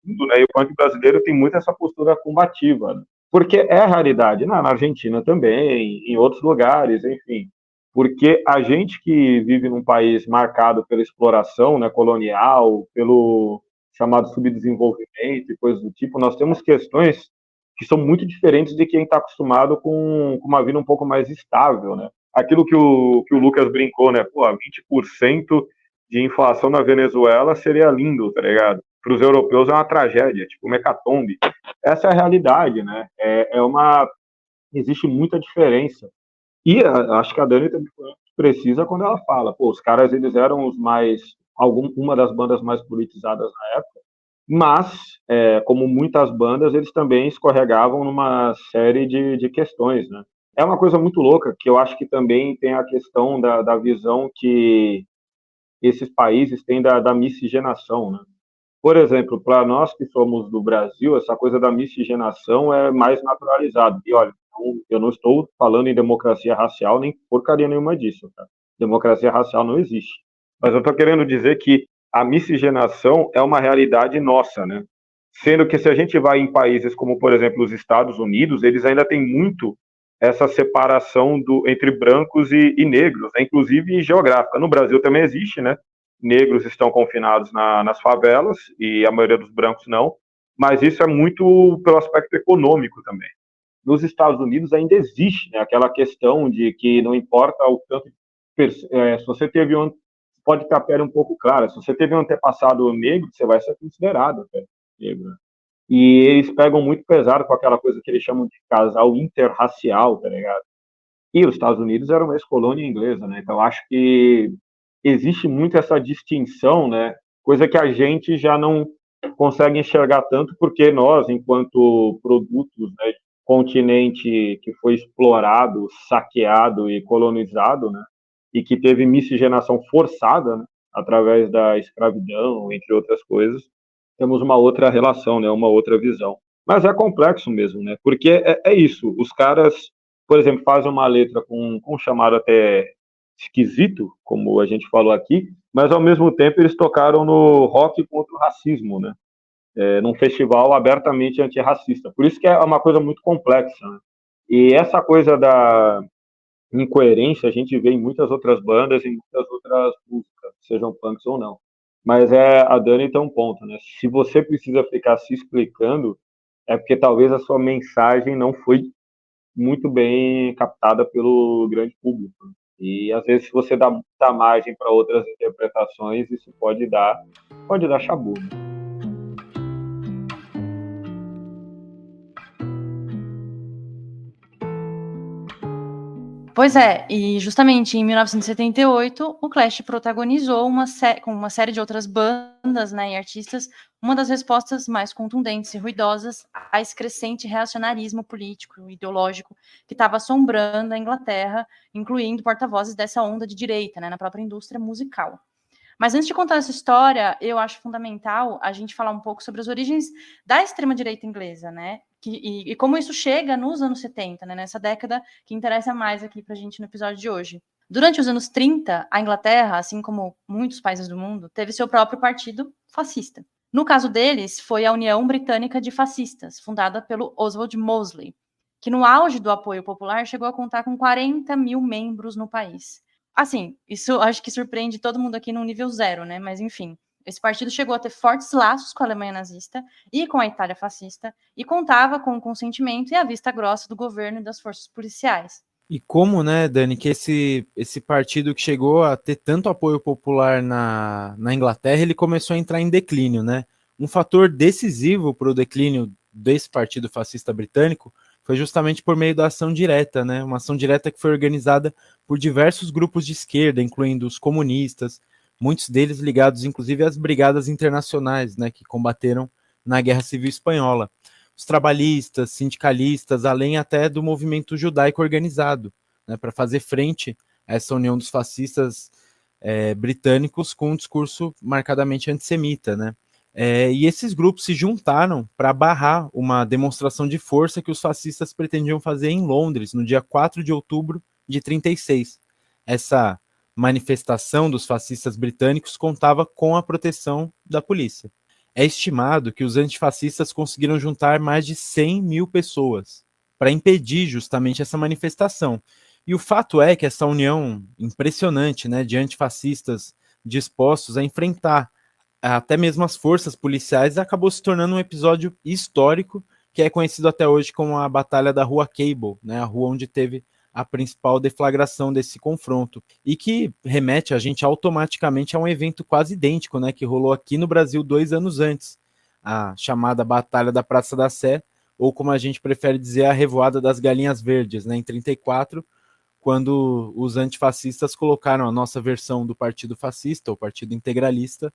Speaker 4: mundo, né? E o punk brasileiro tem muito essa postura combativa, né? Porque é a raridade na Argentina também, em outros lugares, enfim. Porque a gente que vive num país marcado pela exploração, né, colonial, pelo chamado subdesenvolvimento e coisas do tipo, nós temos questões que são muito diferentes de quem está acostumado com uma vida um pouco mais estável, né? Aquilo que o Lucas brincou, né? Pô, 20% de inflação na Venezuela seria lindo, tá ligado? Para os europeus é uma tragédia, tipo uma hecatombe. Essa é a realidade, né? Existe muita diferença. E acho que a Dani também precisa quando ela fala, pô, os caras eles eram uma das bandas mais politizadas na época, mas, como muitas bandas, eles também escorregavam numa série de questões, né? É uma coisa muito louca, que eu acho que também tem a questão da visão que esses países têm da miscigenação, né? Por exemplo, para nós que somos do Brasil, essa coisa da miscigenação é mais naturalizada. E olha, eu não estou falando em democracia racial nem porcaria nenhuma disso, tá? Democracia racial não existe. Mas eu estou querendo dizer que a miscigenação é uma realidade nossa, né? Sendo que se a gente vai em países como, por exemplo, os Estados Unidos, eles ainda têm muito essa separação entre brancos e negros, né? Inclusive geográfica. No Brasil também existe, né? Negros estão confinados nas favelas e a maioria dos brancos não, mas isso é muito pelo aspecto econômico também. Nos Estados Unidos ainda existe, né, aquela questão de que não importa o tanto, se você teve pode ter a pele um pouco clara, se você teve um antepassado negro, você vai ser considerado negro. E eles pegam muito pesado com aquela coisa que eles chamam de casal interracial, tá ligado? E os Estados Unidos eram uma ex-colônia inglesa, né? Então acho que existe muito essa distinção, né? Coisa que a gente já não consegue enxergar tanto, porque nós, enquanto produtos, né, continente que foi explorado, saqueado e colonizado, né, e que teve miscigenação forçada, né, através da escravidão, entre outras coisas, temos uma outra relação, né, uma outra visão. Mas é complexo mesmo, né? Porque é isso, os caras por exemplo, fazem uma letra com um chamado até esquisito, como a gente falou aqui, mas ao mesmo tempo eles tocaram no rock contra o racismo, né? Num festival abertamente antirracista. Por isso que é uma coisa muito complexa, né? E essa coisa da incoerência a gente vê em muitas outras bandas, em muitas outras músicas, sejam punks ou não. Mas a Dani tem um ponto, né? Se você precisa ficar se explicando, é porque talvez a sua mensagem não foi muito bem captada pelo grande público. E às vezes, se você dá margem para outras interpretações, isso pode dar chabu.
Speaker 2: Pois é, e justamente em 1978, o Clash protagonizou com uma série de outras bandas, né, e artistas, uma das respostas mais contundentes e ruidosas a esse crescente reacionarismo político e ideológico que estava assombrando a Inglaterra, incluindo porta-vozes dessa onda de direita, né, na própria indústria musical. Mas antes de contar essa história, eu acho fundamental a gente falar um pouco sobre as origens da extrema-direita inglesa, né? E como isso chega nos anos 70, né? Nessa década que interessa mais aqui para a gente no episódio de hoje. Durante os anos 30, a Inglaterra, assim como muitos países do mundo, teve seu próprio partido fascista. No caso deles, foi a União Britânica de Fascistas, fundada pelo Oswald Mosley, que no auge do apoio popular chegou a contar com 40 mil membros no país. Assim, isso acho que surpreende todo mundo aqui no nível 0, né? Mas enfim, esse partido chegou a ter fortes laços com a Alemanha nazista e com a Itália fascista e contava com o consentimento e a vista grossa do governo e das forças policiais.
Speaker 3: E como, né, Dani, que esse partido que chegou a ter tanto apoio popular na Inglaterra, ele começou a entrar em declínio, né? Um fator decisivo para o declínio desse partido fascista britânico foi justamente por meio da ação direta, né? Uma ação direta que foi organizada por diversos grupos de esquerda, incluindo os comunistas, muitos deles ligados, inclusive, às brigadas internacionais, né, que combateram na Guerra Civil Espanhola. Os trabalhistas, sindicalistas, além até do movimento judaico organizado, né, para fazer frente a essa união dos fascistas britânicos com um discurso marcadamente antissemita, né? E esses grupos se juntaram para barrar uma demonstração de força que os fascistas pretendiam fazer em Londres, no dia 4 de outubro de 36. Essa manifestação dos fascistas britânicos contava com a proteção da polícia. É estimado que os antifascistas conseguiram juntar mais de 100 mil pessoas para impedir justamente essa manifestação. E o fato é que essa união impressionante, né, de antifascistas dispostos a enfrentar até mesmo as forças policiais acabou se tornando um episódio histórico que é conhecido até hoje como a Batalha da Rua Cable, né, a rua onde teve a principal deflagração desse confronto, e que remete a gente automaticamente a um evento quase idêntico, né, que rolou aqui no Brasil 2 anos antes, a chamada Batalha da Praça da Sé, ou como a gente prefere dizer, a Revoada das Galinhas Verdes, né, em 34, quando os antifascistas colocaram a nossa versão do Partido Fascista, o Partido Integralista,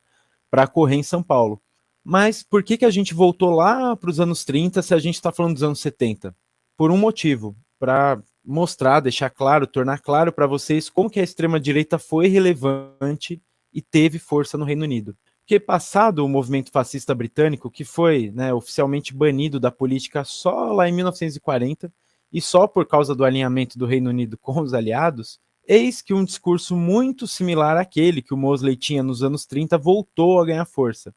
Speaker 3: para correr em São Paulo. Mas por que a gente voltou lá para os anos 30 se a gente está falando dos anos 70? Por um motivo, para mostrar, deixar claro, tornar claro para vocês como que a extrema-direita foi relevante e teve força no Reino Unido. Porque passado o movimento fascista britânico, que foi, né, oficialmente banido da política só lá em 1940, e só por causa do alinhamento do Reino Unido com os aliados, eis que um discurso muito similar àquele que o Mosley tinha nos anos 30 voltou a ganhar força.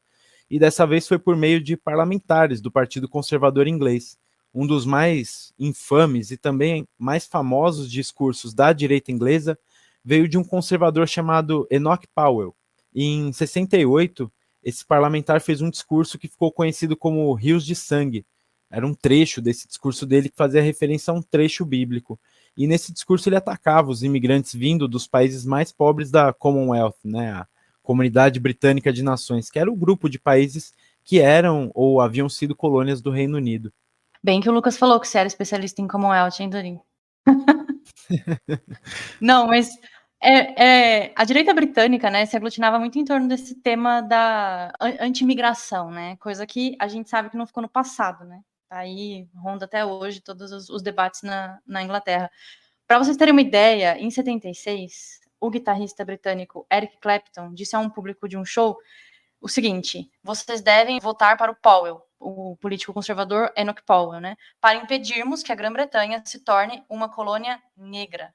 Speaker 3: E dessa vez foi por meio de parlamentares do Partido Conservador Inglês. Um dos mais infames e também mais famosos discursos da direita inglesa veio de um conservador chamado Enoch Powell. E em 68, esse parlamentar fez um discurso que ficou conhecido como Rios de Sangue. Era um trecho desse discurso dele que fazia referência a um trecho bíblico. E nesse discurso ele atacava os imigrantes vindo dos países mais pobres da Commonwealth, né, a Comunidade Britânica de Nações, que era o grupo de países que eram ou haviam sido colônias do Reino Unido.
Speaker 2: Bem que o Lucas falou que você era especialista em Commonwealth, hein, Dani? Não, mas a direita britânica, né, se aglutinava muito em torno desse tema da anti-imigração, né, coisa que a gente sabe que não ficou no passado, né, aí ronda até hoje todos os debates na Inglaterra. Para vocês terem uma ideia, em 76, o guitarrista britânico Eric Clapton disse a um público de um show o seguinte: vocês devem votar para o Powell, o político conservador Enoch Powell, né, para impedirmos que a Grã-Bretanha se torne uma colônia negra.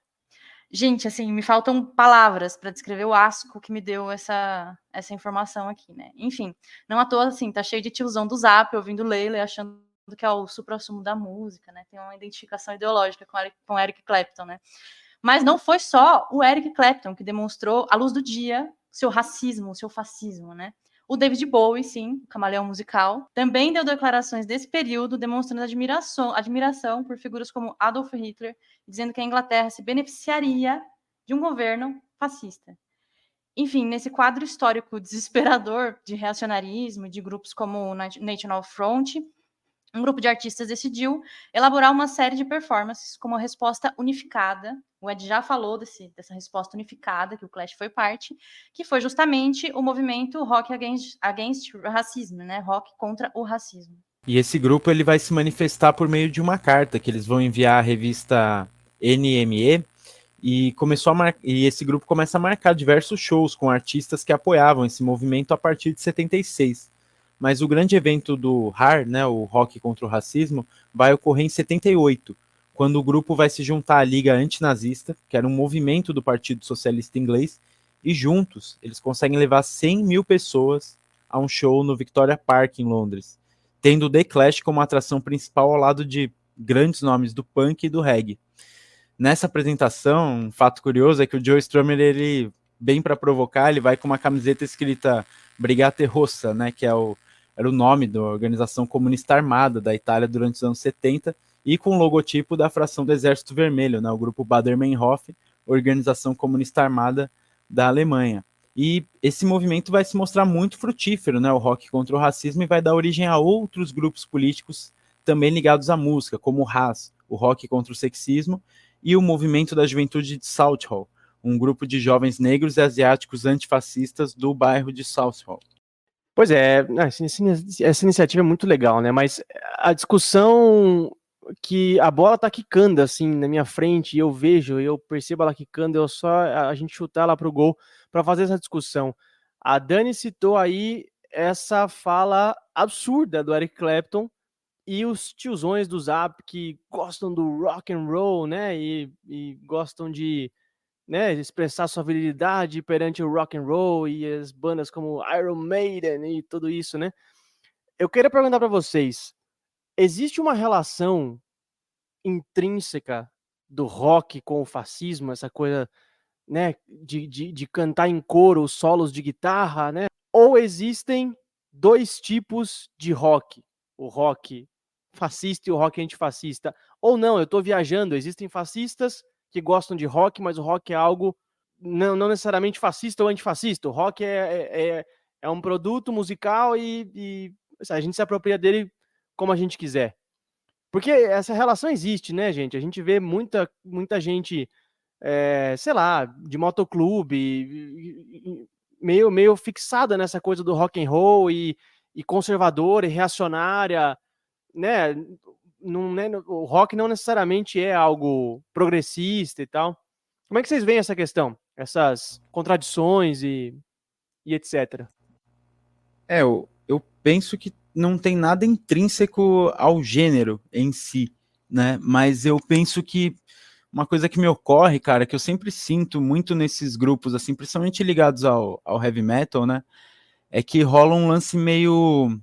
Speaker 2: Gente, assim, me faltam palavras para descrever o asco que me deu essa informação aqui, né? Enfim, não à toa, assim, tá cheio de tiozão do Zap ouvindo Leila e achando que é o suprassumo da música, né? Tem uma identificação ideológica com Eric Clapton, né? Mas não foi só o Eric Clapton que demonstrou à luz do dia seu racismo, seu fascismo, né? O David Bowie, sim, o camaleão musical, também deu declarações desse período demonstrando admiração por figuras como Adolf Hitler, dizendo que a Inglaterra se beneficiaria de um governo fascista. Enfim, nesse quadro histórico desesperador de reacionarismo, de grupos como o National Front, um grupo de artistas decidiu elaborar uma série de performances como resposta unificada. O Ed já falou dessa resposta unificada, que o Clash foi parte, que foi justamente o movimento Rock Against Racism, né? Rock contra o racismo.
Speaker 3: E esse grupo ele vai se manifestar por meio de uma carta que eles vão enviar à revista NME, e esse grupo começa a marcar diversos shows com artistas que apoiavam esse movimento a partir de 76. Mas o grande evento do RAR, né, o Rock contra o Racismo, vai ocorrer em 78, quando o grupo vai se juntar à Liga Antinazista, que era um movimento do Partido Socialista Inglês, e juntos eles conseguem levar 100 mil pessoas a um show no Victoria Park, em Londres, tendo o The Clash como atração principal ao lado de grandes nomes do punk e do reggae. Nessa apresentação, um fato curioso é que o Joe Strummer, ele, bem para provocar, ele vai com uma camiseta escrita Brigate Rossa, né, que era o nome da Organização Comunista Armada da Itália durante os anos 70, e com o logotipo da fração do Exército Vermelho, né, o grupo Baader-Meinhof, Organização Comunista Armada da Alemanha. E esse movimento vai se mostrar muito frutífero, né, o rock contra o racismo, e vai dar origem a outros grupos políticos também ligados à música, como o RAS, o Rock contra o Sexismo, e o Movimento da Juventude de Southall, um grupo de jovens negros e asiáticos antifascistas do bairro de Southall.
Speaker 1: Pois é, essa iniciativa é muito legal, né? Mas a discussão que a bola tá quicando assim na minha frente, e eu percebo ela quicando, a gente chutar ela pro gol para fazer essa discussão. A Dani citou aí essa fala absurda do Eric Clapton e os tiozões do Zap que gostam do rock and roll, né? E gostam de, né, expressar sua virilidade perante o rock and roll e as bandas como Iron Maiden e tudo isso, né? Eu queria perguntar para vocês, existe uma relação intrínseca do rock com o fascismo, essa coisa, né, de cantar em coro os solos de guitarra, né? Ou existem dois tipos de rock, o rock fascista e o rock antifascista? Ou não, eu tô viajando, existem fascistas que gostam de rock, mas o rock é algo não necessariamente fascista ou antifascista. O rock é um produto musical e a gente se apropria dele como a gente quiser. Porque essa relação existe, né, gente? A gente vê muita gente, sei lá, de motoclube, meio fixada nessa coisa do rock and roll e conservadora e reacionária, né? O rock não necessariamente é algo progressista e tal. Como é que vocês veem essa questão? Essas contradições e etc.
Speaker 3: Eu penso que não tem nada intrínseco ao gênero em si, né? Mas eu penso que uma coisa que me ocorre, cara, que eu sempre sinto muito nesses grupos, assim, principalmente ligados ao heavy metal, né? É que rola um lance meio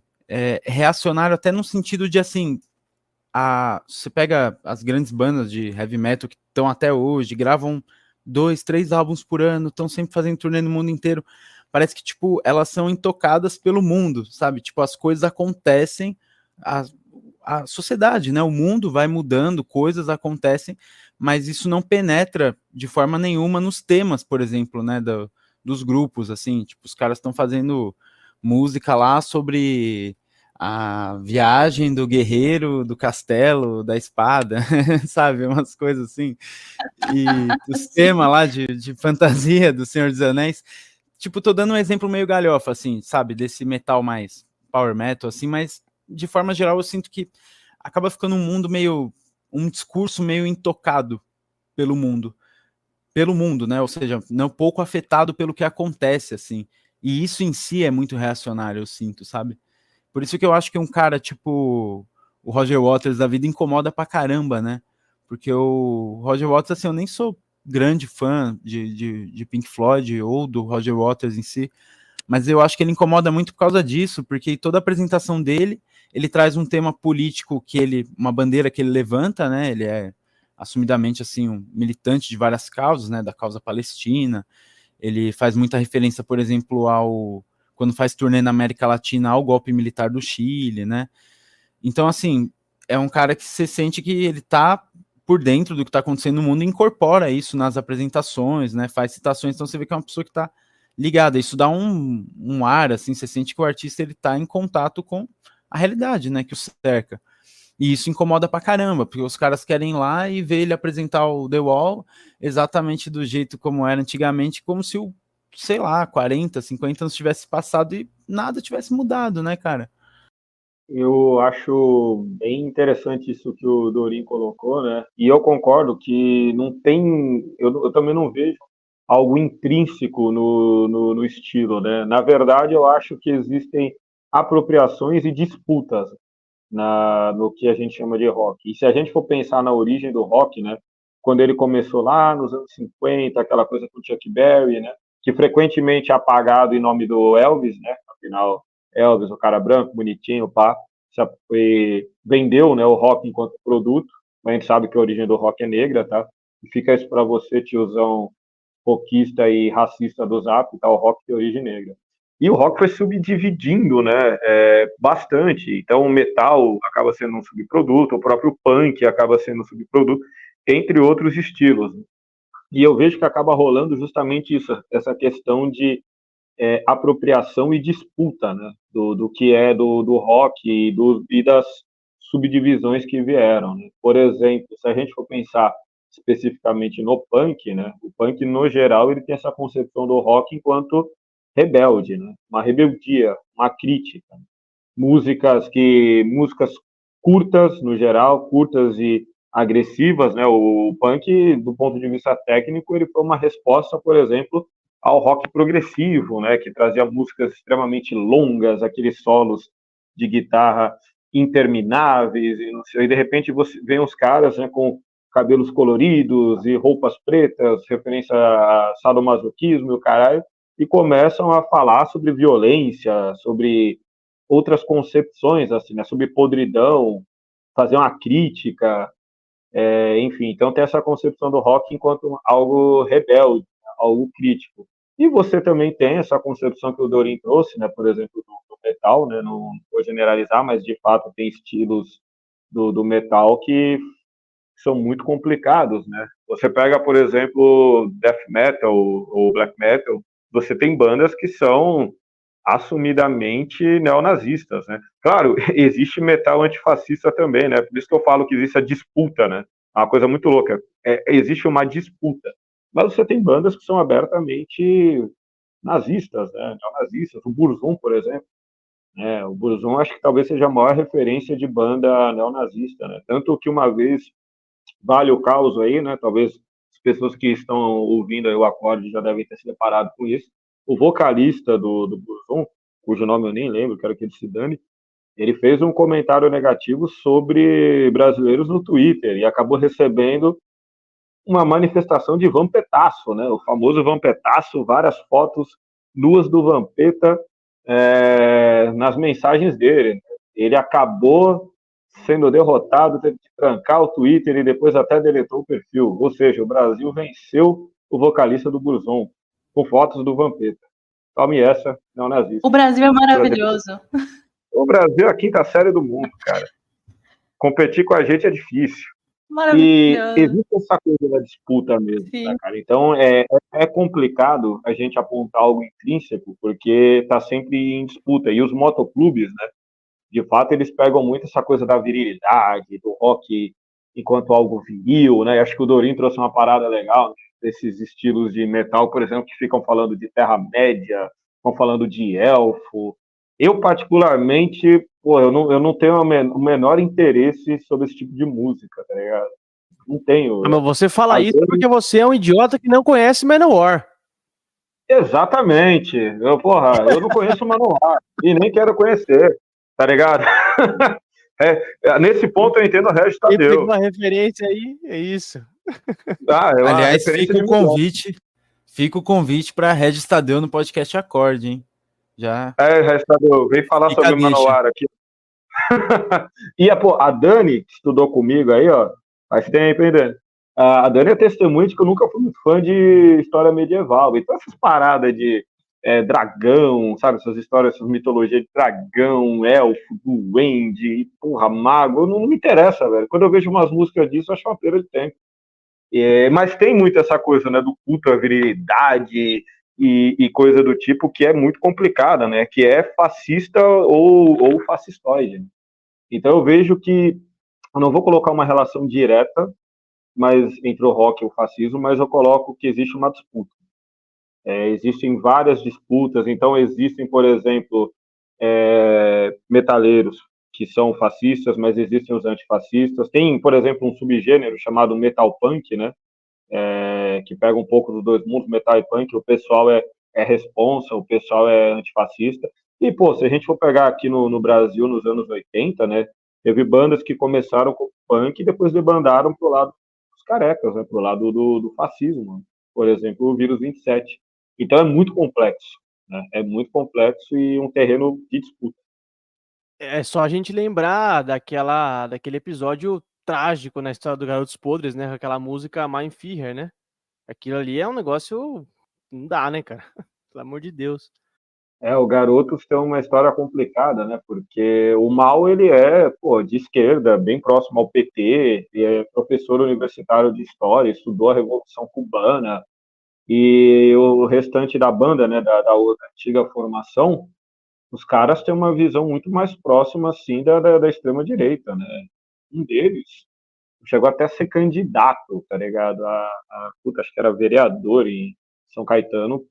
Speaker 3: reacionário, até no sentido de, assim, você pega as grandes bandas de heavy metal que estão até hoje, gravam 2, 3 álbuns por ano, estão sempre fazendo turnê no mundo inteiro. Parece que, tipo, elas são intocadas pelo mundo, sabe? Tipo, as coisas acontecem, a sociedade, né? O mundo vai mudando, coisas acontecem, mas isso não penetra de forma nenhuma nos temas, por exemplo, né? Dos grupos, assim. Tipo, os caras estão fazendo música lá sobre a viagem do guerreiro, do castelo, da espada, sabe? Umas coisas assim. E os temas lá de fantasia do Senhor dos Anéis. Tipo, tô dando um exemplo meio galhofa, assim, sabe? Desse metal mais power metal, assim, mas de forma geral eu sinto que acaba ficando um discurso meio intocado pelo mundo, né? Ou seja, não pouco afetado pelo que acontece, assim. E isso em si é muito reacionário, eu sinto, sabe? Por isso que eu acho que um cara tipo o Roger Waters da vida incomoda pra caramba, né? Porque o Roger Waters, assim, eu nem sou grande fã de Pink Floyd ou do Roger Waters em si, mas eu acho que ele incomoda muito por causa disso, porque toda a apresentação dele, ele traz um tema político uma bandeira que ele levanta, né? Ele é assumidamente, assim, um militante de várias causas, né? Da causa palestina. Ele faz muita referência, por exemplo, quando faz turnê na América Latina, ao golpe militar do Chile, né? Então, assim, é um cara que você sente que ele tá por dentro do que tá acontecendo no mundo e incorpora isso nas apresentações, né? Faz citações, então você vê que é uma pessoa que tá ligada. Isso dá um ar, assim, você sente que o artista ele tá em contato com a realidade, né? Que o cerca. E isso incomoda pra caramba, porque os caras querem ir lá e ver ele apresentar o The Wall exatamente do jeito como era antigamente, como se sei lá, 40, 50 anos tivesse passado e nada tivesse mudado, né, cara?
Speaker 4: Eu acho bem interessante isso que o Dorin colocou, né? E eu concordo que não tem. Eu também não vejo algo intrínseco no estilo, né? Na verdade, eu acho que existem apropriações e disputas no que a gente chama de rock. E se a gente for pensar na origem do rock, né? Quando ele começou lá nos anos 50, aquela coisa com o Chuck Berry, né? Que frequentemente é apagado em nome do Elvis, né? Afinal, Elvis, o cara branco, bonitinho, pá, vendeu, né, o rock enquanto produto, mas a gente sabe que a origem do rock é negra, tá? E fica isso para você, tiozão rockista e racista do Zap, tá? O rock tem origem negra. E o rock foi subdividindo, né, bastante. Então o metal acaba sendo um subproduto, o próprio punk acaba sendo um subproduto, entre outros estilos. E eu vejo que acaba rolando justamente isso, essa questão de apropriação e disputa, né, do que é do rock e das subdivisões que vieram, né? Por exemplo, se a gente for pensar especificamente no punk, né, o punk no geral ele tem essa concepção do rock enquanto rebelde, né, uma rebeldia, uma crítica, músicas curtas no geral, curtas e agressivas, né? O punk, do ponto de vista técnico, ele foi uma resposta, por exemplo, ao rock progressivo, né, que trazia músicas extremamente longas, aqueles solos de guitarra intermináveis, e, não sei, e de repente você vê os caras, né, com cabelos coloridos e roupas pretas, referência a sadomasoquismo e o caralho, e começam a falar sobre violência, sobre outras concepções, assim, né, sobre podridão, fazer uma crítica, enfim, então tem essa concepção do rock enquanto algo rebelde, algo crítico. E você também tem essa concepção que o Dorin trouxe, né, por exemplo, do metal, né, não vou generalizar, mas de fato tem estilos do metal que são muito complicados, né? Você pega, por exemplo, death metal ou black metal, você tem bandas que são assumidamente neonazistas, né? Claro, existe metal antifascista também, né? Por isso que eu falo que existe a disputa, né? É uma coisa muito louca. Existe uma disputa. Mas você tem bandas que são abertamente nazistas, né? Neonazistas. O Burzum, por exemplo. O Burzum acho que talvez seja a maior referência de banda neonazista, né? Tanto que uma vez, vale o caos aí, né? Talvez as pessoas que estão ouvindo aí o acorde já devem ter se deparado com isso. O vocalista do Burzum, cujo nome eu nem lembro, quero que ele se dane, ele fez um comentário negativo sobre brasileiros no Twitter e acabou recebendo uma manifestação de vampetaço, né? O famoso vampetaço, várias fotos nuas do Vampeta nas mensagens dele. Ele acabou sendo derrotado, teve que trancar o Twitter e depois até deletou o perfil. Ou seja, o Brasil venceu o vocalista do Burzum com fotos do Vampeta. Tome essa, neonazista.
Speaker 2: O Brasil é maravilhoso.
Speaker 4: O Brasil é a quinta série do mundo, cara. Competir com a gente é difícil. E existe essa coisa da disputa mesmo, tá, cara? Então é complicado a gente apontar algo intrínseco, porque está sempre em disputa. E os motoclubes, né? De fato, eles pegam muito essa coisa da virilidade, do rock enquanto algo viril, né? Acho que o Dorin trouxe uma parada legal, né? Desses estilos de metal, por exemplo, que ficam falando de Terra-média, ficam falando de elfo. Eu, particularmente, eu não tenho o menor interesse sobre esse tipo de música, tá ligado? Não tenho.
Speaker 1: Mas você fala isso porque você é um idiota que não conhece Manowar.
Speaker 4: Exatamente. Eu não conheço Manowar e nem quero conhecer. tá ligado? Nesse ponto eu entendo o Regis Tadeu.
Speaker 1: Quem pegou a referência aí, é isso.
Speaker 3: Aliás, fica o convite para Regis Tadeu no podcast Acorde, hein? Já.
Speaker 4: Regis Tadeu, vem falar sobre o Manowar aqui. E a Dani, que estudou comigo aí, ó, faz tempo, hein, Dani? A Dani é testemunha de que eu nunca fui muito fã de história medieval. Então essas paradas de dragão, sabe? Essas histórias, essas mitologias de dragão, elfo, duende, porra, mago, não me interessa, velho. Quando eu vejo umas músicas disso, eu acho uma perda de tempo. Mas tem muito essa coisa, né, do culto à virilidade e coisa do tipo que é muito complicada, né? Que é fascista ou fascistoide. Então eu vejo que, eu não vou colocar uma relação direta mas entre o rock e o fascismo, mas eu coloco que existe uma disputa. Existem várias disputas, então existem, por exemplo, metaleiros que são fascistas, mas existem os antifascistas. Tem, por exemplo, um subgênero chamado metal punk, né? Que pega um pouco dos dois mundos, metal e punk. O pessoal é responsa, o pessoal é antifascista. E, pô, se a gente for pegar aqui no Brasil, nos anos 80, né? Teve bandas que começaram com punk e depois debandaram pro lado dos carecas, né? Pro lado do fascismo. Por exemplo, o Vírus 27. Então é muito complexo, né? É muito complexo e um terreno de disputa.
Speaker 1: É só a gente lembrar daquele episódio trágico na história do Garotos Podres, né? Com aquela música Mein Führer, né? Aquilo ali é um negócio... Não dá, né, cara? Pelo amor de Deus.
Speaker 4: O Garotos tem uma história complicada, né? Porque o Mal, ele é, de esquerda, bem próximo ao PT, e é professor universitário de história, estudou a Revolução Cubana, e o restante da banda, né, da antiga formação, os caras têm uma visão muito mais próxima, assim, da extrema-direita, né? Um deles chegou até a ser candidato, tá ligado? Acho que era vereador em São Caetano,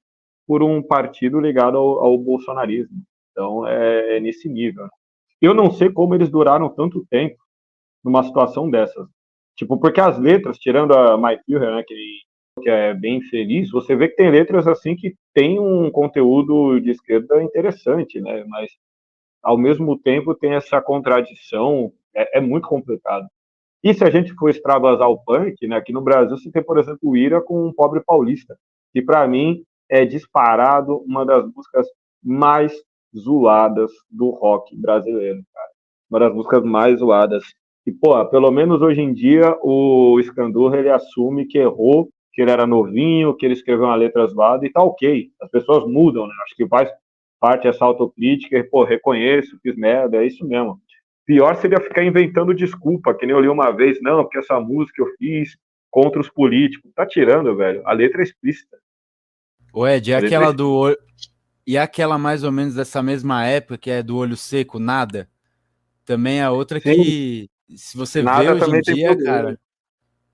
Speaker 4: por um partido ligado ao bolsonarismo. Então, é nesse nível. Eu não sei como eles duraram tanto tempo numa situação dessas. Tipo, porque as letras, tirando a My Führer, né, que é bem feliz, você vê que tem letras assim que tem um conteúdo de esquerda interessante, né? Mas, ao mesmo tempo, tem essa contradição, é muito complicado. E se a gente for extravasar o punk, né, aqui no Brasil você tem, por exemplo, o Ira com um Pobre Paulista, que para mim é disparado uma das músicas mais zoadas do rock brasileiro, cara. Uma das músicas mais zoadas. E, pelo menos hoje em dia, o Scandurra, ele assume que errou, que ele era novinho, que ele escreveu uma letra zoada e tá ok. As pessoas mudam, né? Acho que faz parte dessa autocrítica e, reconheço, fiz merda, é isso mesmo. Pior seria ficar inventando desculpa, que nem eu li uma vez, não, porque essa música eu fiz contra os políticos. Tá tirando, velho. A letra é explícita.
Speaker 3: Ô, Ed, e aquela mais ou menos dessa mesma época, que é do Olho Seco, Nada? Também é outra Sim. Que, se você vê hoje em dia, cara,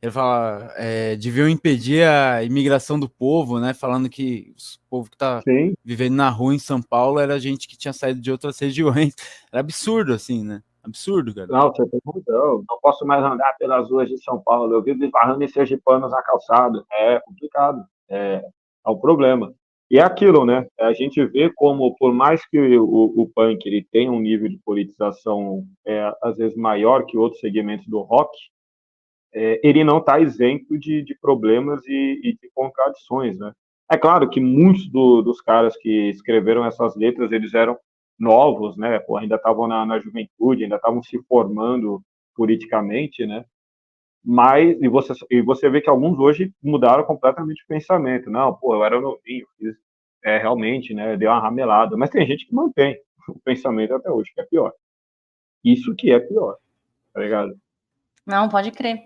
Speaker 3: ele fala, deviam impedir a imigração do povo, né? Falando que o povo que tá vivendo na rua em São Paulo era gente que tinha saído de outras regiões. Era absurdo, assim, né? Absurdo, cara.
Speaker 4: Não, você tem razão. Não posso mais andar pelas ruas de São Paulo. Eu vivo esbarrando em sergipanos na calçada. É complicado. É um problema. E é aquilo, né? A gente vê como, por mais que o punk ele tenha um nível de politização às vezes maior que outros segmentos do rock, ele não está isento de problemas e de contradições, né? É claro que muitos dos caras que escreveram essas letras, eles eram novos, né? Ainda estavam na juventude, ainda estavam se formando politicamente, né? Mas, e você vê que alguns hoje mudaram completamente o pensamento. Não, eu era novinho, fiz, realmente, né, deu uma ramelada. Mas tem gente que mantém o pensamento até hoje, que é pior. Isso que é pior, tá ligado?
Speaker 2: Não, pode crer.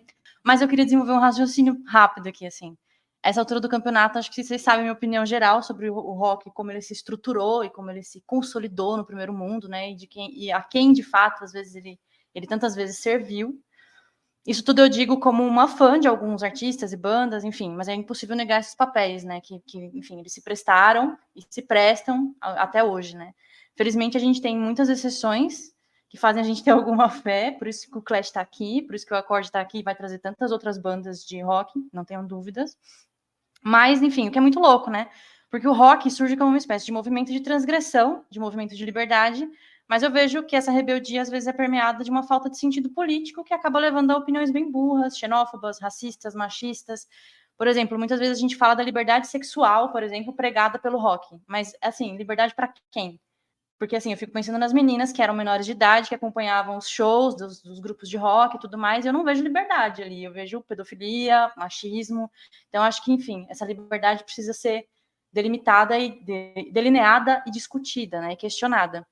Speaker 2: Mas eu queria desenvolver um raciocínio rápido aqui, assim. Essa altura do campeonato, acho que vocês sabem a minha opinião geral sobre o rock, como ele se estruturou e como ele se consolidou no primeiro mundo, né, e a quem, de fato, às vezes ele tantas vezes serviu. Isso tudo eu digo como uma fã de alguns artistas e bandas, enfim, mas é impossível negar esses papéis, né, que enfim, eles se prestaram e se prestam até hoje, né. Felizmente, a gente tem muitas exceções que fazem a gente ter alguma fé, por isso que o Clash está aqui, por isso que o Acorde está aqui e vai trazer tantas outras bandas de rock, não tenham dúvidas. Mas, enfim, o que é muito louco, né? Porque o rock surge como uma espécie de movimento de transgressão, de movimento de liberdade, Mas eu vejo que essa rebeldia, às vezes, é permeada de uma falta de sentido político que acaba levando a opiniões bem burras, xenófobas, racistas, machistas. Por exemplo, muitas vezes a gente fala da liberdade sexual, por exemplo, pregada pelo rock. Mas, assim, liberdade para quem? Porque, assim, eu fico pensando nas meninas que eram menores de idade, que acompanhavam os shows dos grupos de rock e tudo mais, e eu não vejo liberdade ali. Eu vejo pedofilia, machismo. Então, acho que, enfim, essa liberdade precisa ser delimitada e delineada e discutida, né, e questionada.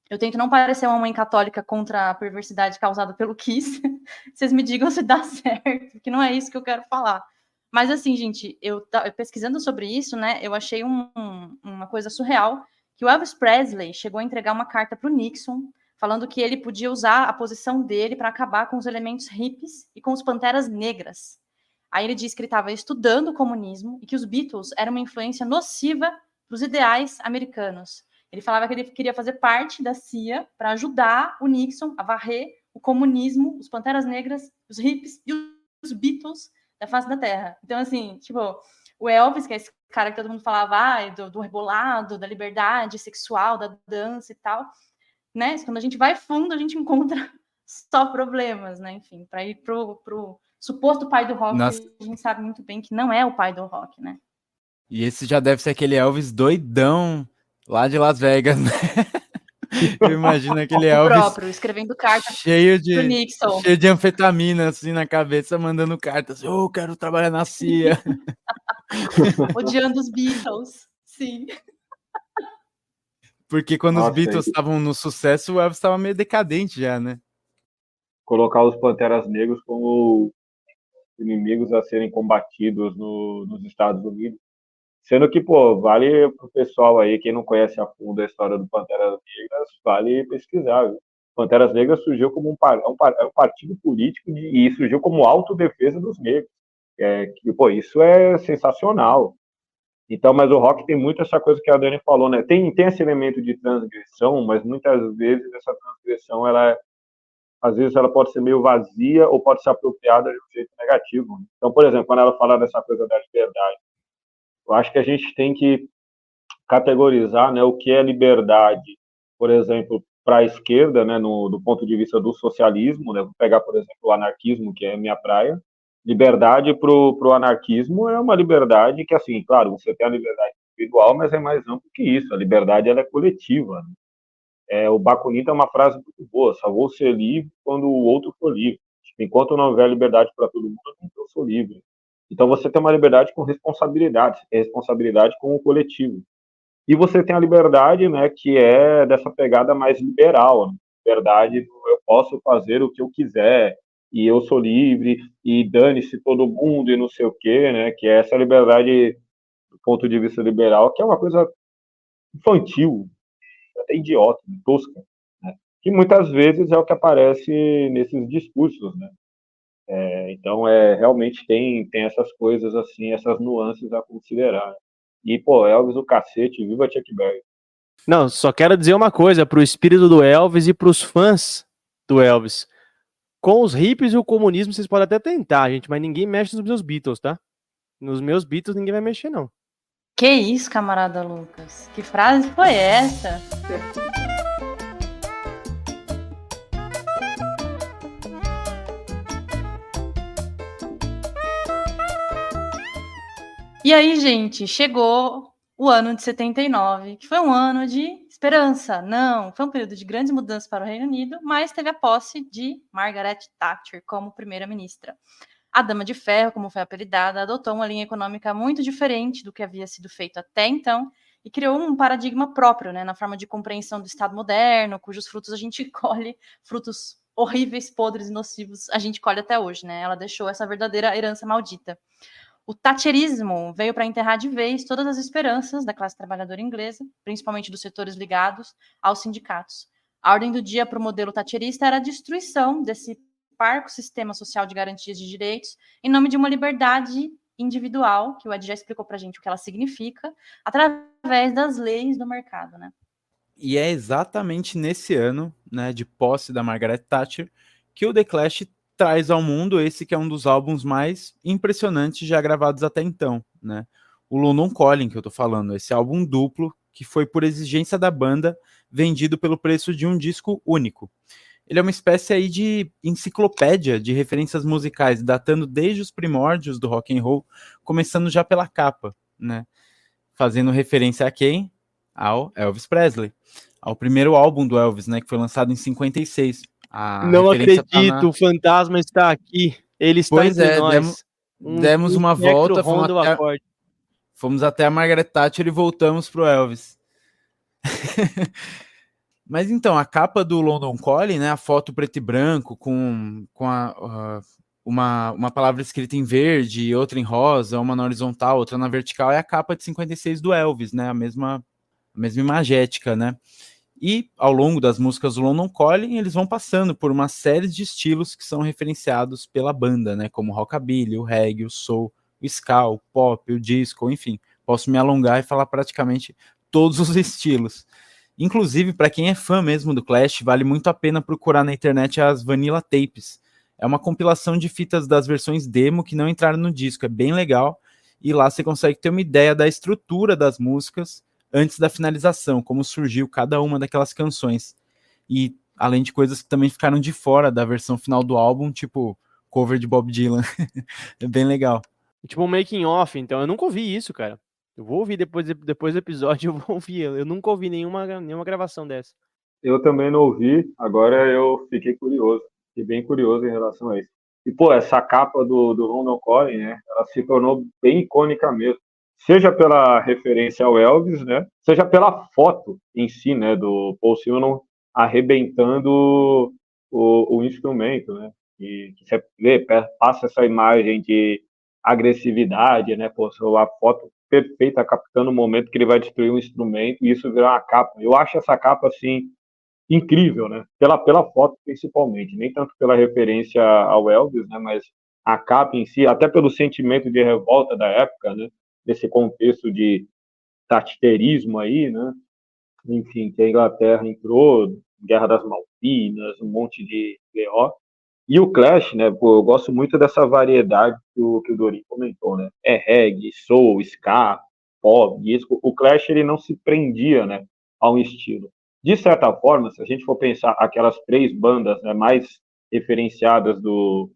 Speaker 2: Eu tento não parecer uma mãe católica contra a perversidade causada pelo Kiss. Vocês me digam se dá certo, porque não é isso que eu quero falar. Mas, assim, gente, eu pesquisando sobre isso, né, eu achei uma coisa surreal, que o Elvis Presley chegou a entregar uma carta para o Nixon, falando que ele podia usar a posição dele para acabar com os elementos hippies e com os panteras negras. Aí ele disse que ele estava estudando o comunismo e que os Beatles eram uma influência nociva para os ideais americanos. Ele falava que ele queria fazer parte da CIA para ajudar o Nixon a varrer o comunismo, os panteras negras, os hippies e os Beatles da face da Terra. Então, assim, tipo, o Elvis, que é esse cara que todo mundo falava do rebolado, da liberdade sexual, da dança e tal, né? Quando a gente vai fundo, a gente encontra só problemas, né? Enfim, para ir pro suposto pai do rock,
Speaker 3: Nossa.
Speaker 2: a gente sabe muito bem que não é o pai do rock, né?
Speaker 3: E esse já deve ser aquele Elvis doidão lá de Las Vegas, né? Eu imagino aquele Elvis
Speaker 2: próprio, escrevendo carta
Speaker 3: cheio
Speaker 2: pro Nixon.
Speaker 3: de anfetamina, assim, na cabeça, mandando cartas. Eu quero trabalhar na CIA.
Speaker 2: Odiando os Beatles, sim.
Speaker 3: Porque quando os Beatles estavam no sucesso, o Elvis estava meio decadente já, né?
Speaker 4: Colocar os Panteras Negros como inimigos a serem combatidos nos Estados Unidos. Sendo que, pô, vale pro pessoal aí, quem não conhece a fundo a história do Panteras Negras, vale pesquisar, viu? Panteras Negras surgiu como um partido político e surgiu como autodefesa dos negros. Pô, isso é sensacional. Então, mas o rock tem muito essa coisa que a Dani falou, né? Tem esse elemento de transgressão, mas muitas vezes essa transgressão, às vezes ela pode ser meio vazia ou pode ser apropriada de um jeito negativo. Então, por exemplo, quando ela fala dessa coisa da liberdade, eu acho que a gente tem que categorizar, né, o que é liberdade, por exemplo, para a esquerda, né, do ponto de vista do socialismo, né, vou pegar, por exemplo, o anarquismo, que é minha praia. Liberdade para o anarquismo é uma liberdade que, assim, claro, você tem a liberdade individual, mas é mais amplo que isso. A liberdade ela é coletiva. Né? O Bakunin é uma frase muito boa: só vou ser livre quando o outro for livre. Enquanto não houver liberdade para todo mundo, eu sou livre. Então você tem uma liberdade com responsabilidade, responsabilidade com o coletivo. E você tem a liberdade, né, que é dessa pegada mais liberal, né? Liberdade, eu posso fazer o que eu quiser, e eu sou livre, e dane-se todo mundo, e não sei o quê, né, que é essa liberdade do ponto de vista liberal, que é uma coisa infantil, até idiota, tosca, né, que muitas vezes é o que aparece nesses discursos, né. Então, realmente tem essas coisas, assim, essas nuances a considerar. E, pô, Elvis o cacete, viva Chuck Berry.
Speaker 1: Não, só quero dizer uma coisa pro espírito do Elvis e pros fãs do Elvis. Com os hippies e o comunismo vocês podem até tentar, gente, mas ninguém mexe nos meus Beatles, tá? Nos meus Beatles ninguém vai mexer, não.
Speaker 2: Que isso, camarada Lucas? Que frase foi essa? E aí, gente, chegou o ano de 79, que foi um ano de esperança. Não, foi um período de grandes mudanças para o Reino Unido, mas teve a posse de Margaret Thatcher como primeira-ministra. A Dama de Ferro, como foi apelidada, adotou uma linha econômica muito diferente do que havia sido feito até então e criou um paradigma próprio, né, na forma de compreensão do Estado moderno, cujos frutos a gente colhe, frutos horríveis, podres e nocivos, a gente colhe até hoje, né? Ela deixou essa verdadeira herança maldita. O thatcherismo veio para enterrar de vez todas as esperanças da classe trabalhadora inglesa, principalmente dos setores ligados aos sindicatos. A ordem do dia para o modelo thatcherista era a destruição desse parco sistema social de garantias de direitos em nome de uma liberdade individual, que o Ed já explicou para a gente o que ela significa, através das leis do mercado, né?
Speaker 3: E é exatamente nesse ano, né, de posse da Margaret Thatcher, que o The Clash traz ao mundo esse que é um dos álbuns mais impressionantes já gravados até então, né? O London Calling, que eu tô falando, esse álbum duplo, que foi por exigência da banda, vendido pelo preço de um disco único. Ele é uma espécie aí de enciclopédia de referências musicais, datando desde os primórdios do rock and roll, começando já pela capa, né? Fazendo referência a quem? Ao Elvis Presley, ao primeiro álbum do Elvis, né, que foi lançado em 56.
Speaker 1: Não acredito, o fantasma está aqui, ele está entre nós.
Speaker 3: Demos uma volta,
Speaker 1: fomos
Speaker 3: até a Margaret Thatcher e voltamos pro Elvis. Mas então, a capa do London Calling, né, a foto preto e branco com uma palavra escrita em verde, outra em rosa, uma na horizontal, outra na vertical, é a capa de 56 do Elvis, né, a mesma imagética, né? E ao longo das músicas do London Calling, eles vão passando por uma série de estilos que são referenciados pela banda, né, como o rockabilly, o reggae, o soul, o ska, o pop, o disco, enfim, posso me alongar e falar praticamente todos os estilos. Inclusive, para quem é fã mesmo do Clash, vale muito a pena procurar na internet as Vanilla Tapes. É uma compilação de fitas das versões demo que não entraram no disco, é bem legal, e lá você consegue ter uma ideia da estrutura das músicas antes da finalização, como surgiu cada uma daquelas canções. E além de coisas que também ficaram de fora da versão final do álbum, tipo cover de Bob Dylan. É bem legal.
Speaker 1: Tipo um making off, então eu nunca ouvi isso, cara. Eu vou ouvir depois do episódio, eu vou ouvir. Eu nunca ouvi nenhuma gravação dessa.
Speaker 4: Eu também não ouvi, agora eu fiquei curioso. Fiquei bem curioso em relação a isso. E, pô, essa capa do London Calling, né, ela se tornou bem icônica mesmo. Seja pela referência ao Elvis, né, seja pela foto em si, né, do Paul Simon arrebentando o instrumento, né, e você vê, passa essa imagem de agressividade, né, pô, a foto perfeita captando o momento que ele vai destruir um instrumento e isso virar uma capa. Eu acho essa capa, assim, incrível, né, pela foto principalmente, nem tanto pela referência ao Elvis, né, mas a capa em si, até pelo sentimento de revolta da época, né, nesse contexto de taxiterismo aí, né? Enfim, que a Inglaterra entrou, Guerra das Malvinas, um monte de BO. E o Clash, né? Pô, eu gosto muito dessa variedade que o Dorin comentou, né? É reggae, soul, ska, pop, disco. O Clash ele não se prendia, né, a um estilo. De certa forma, se a gente for pensar aquelas três bandas, né, mais referenciadas do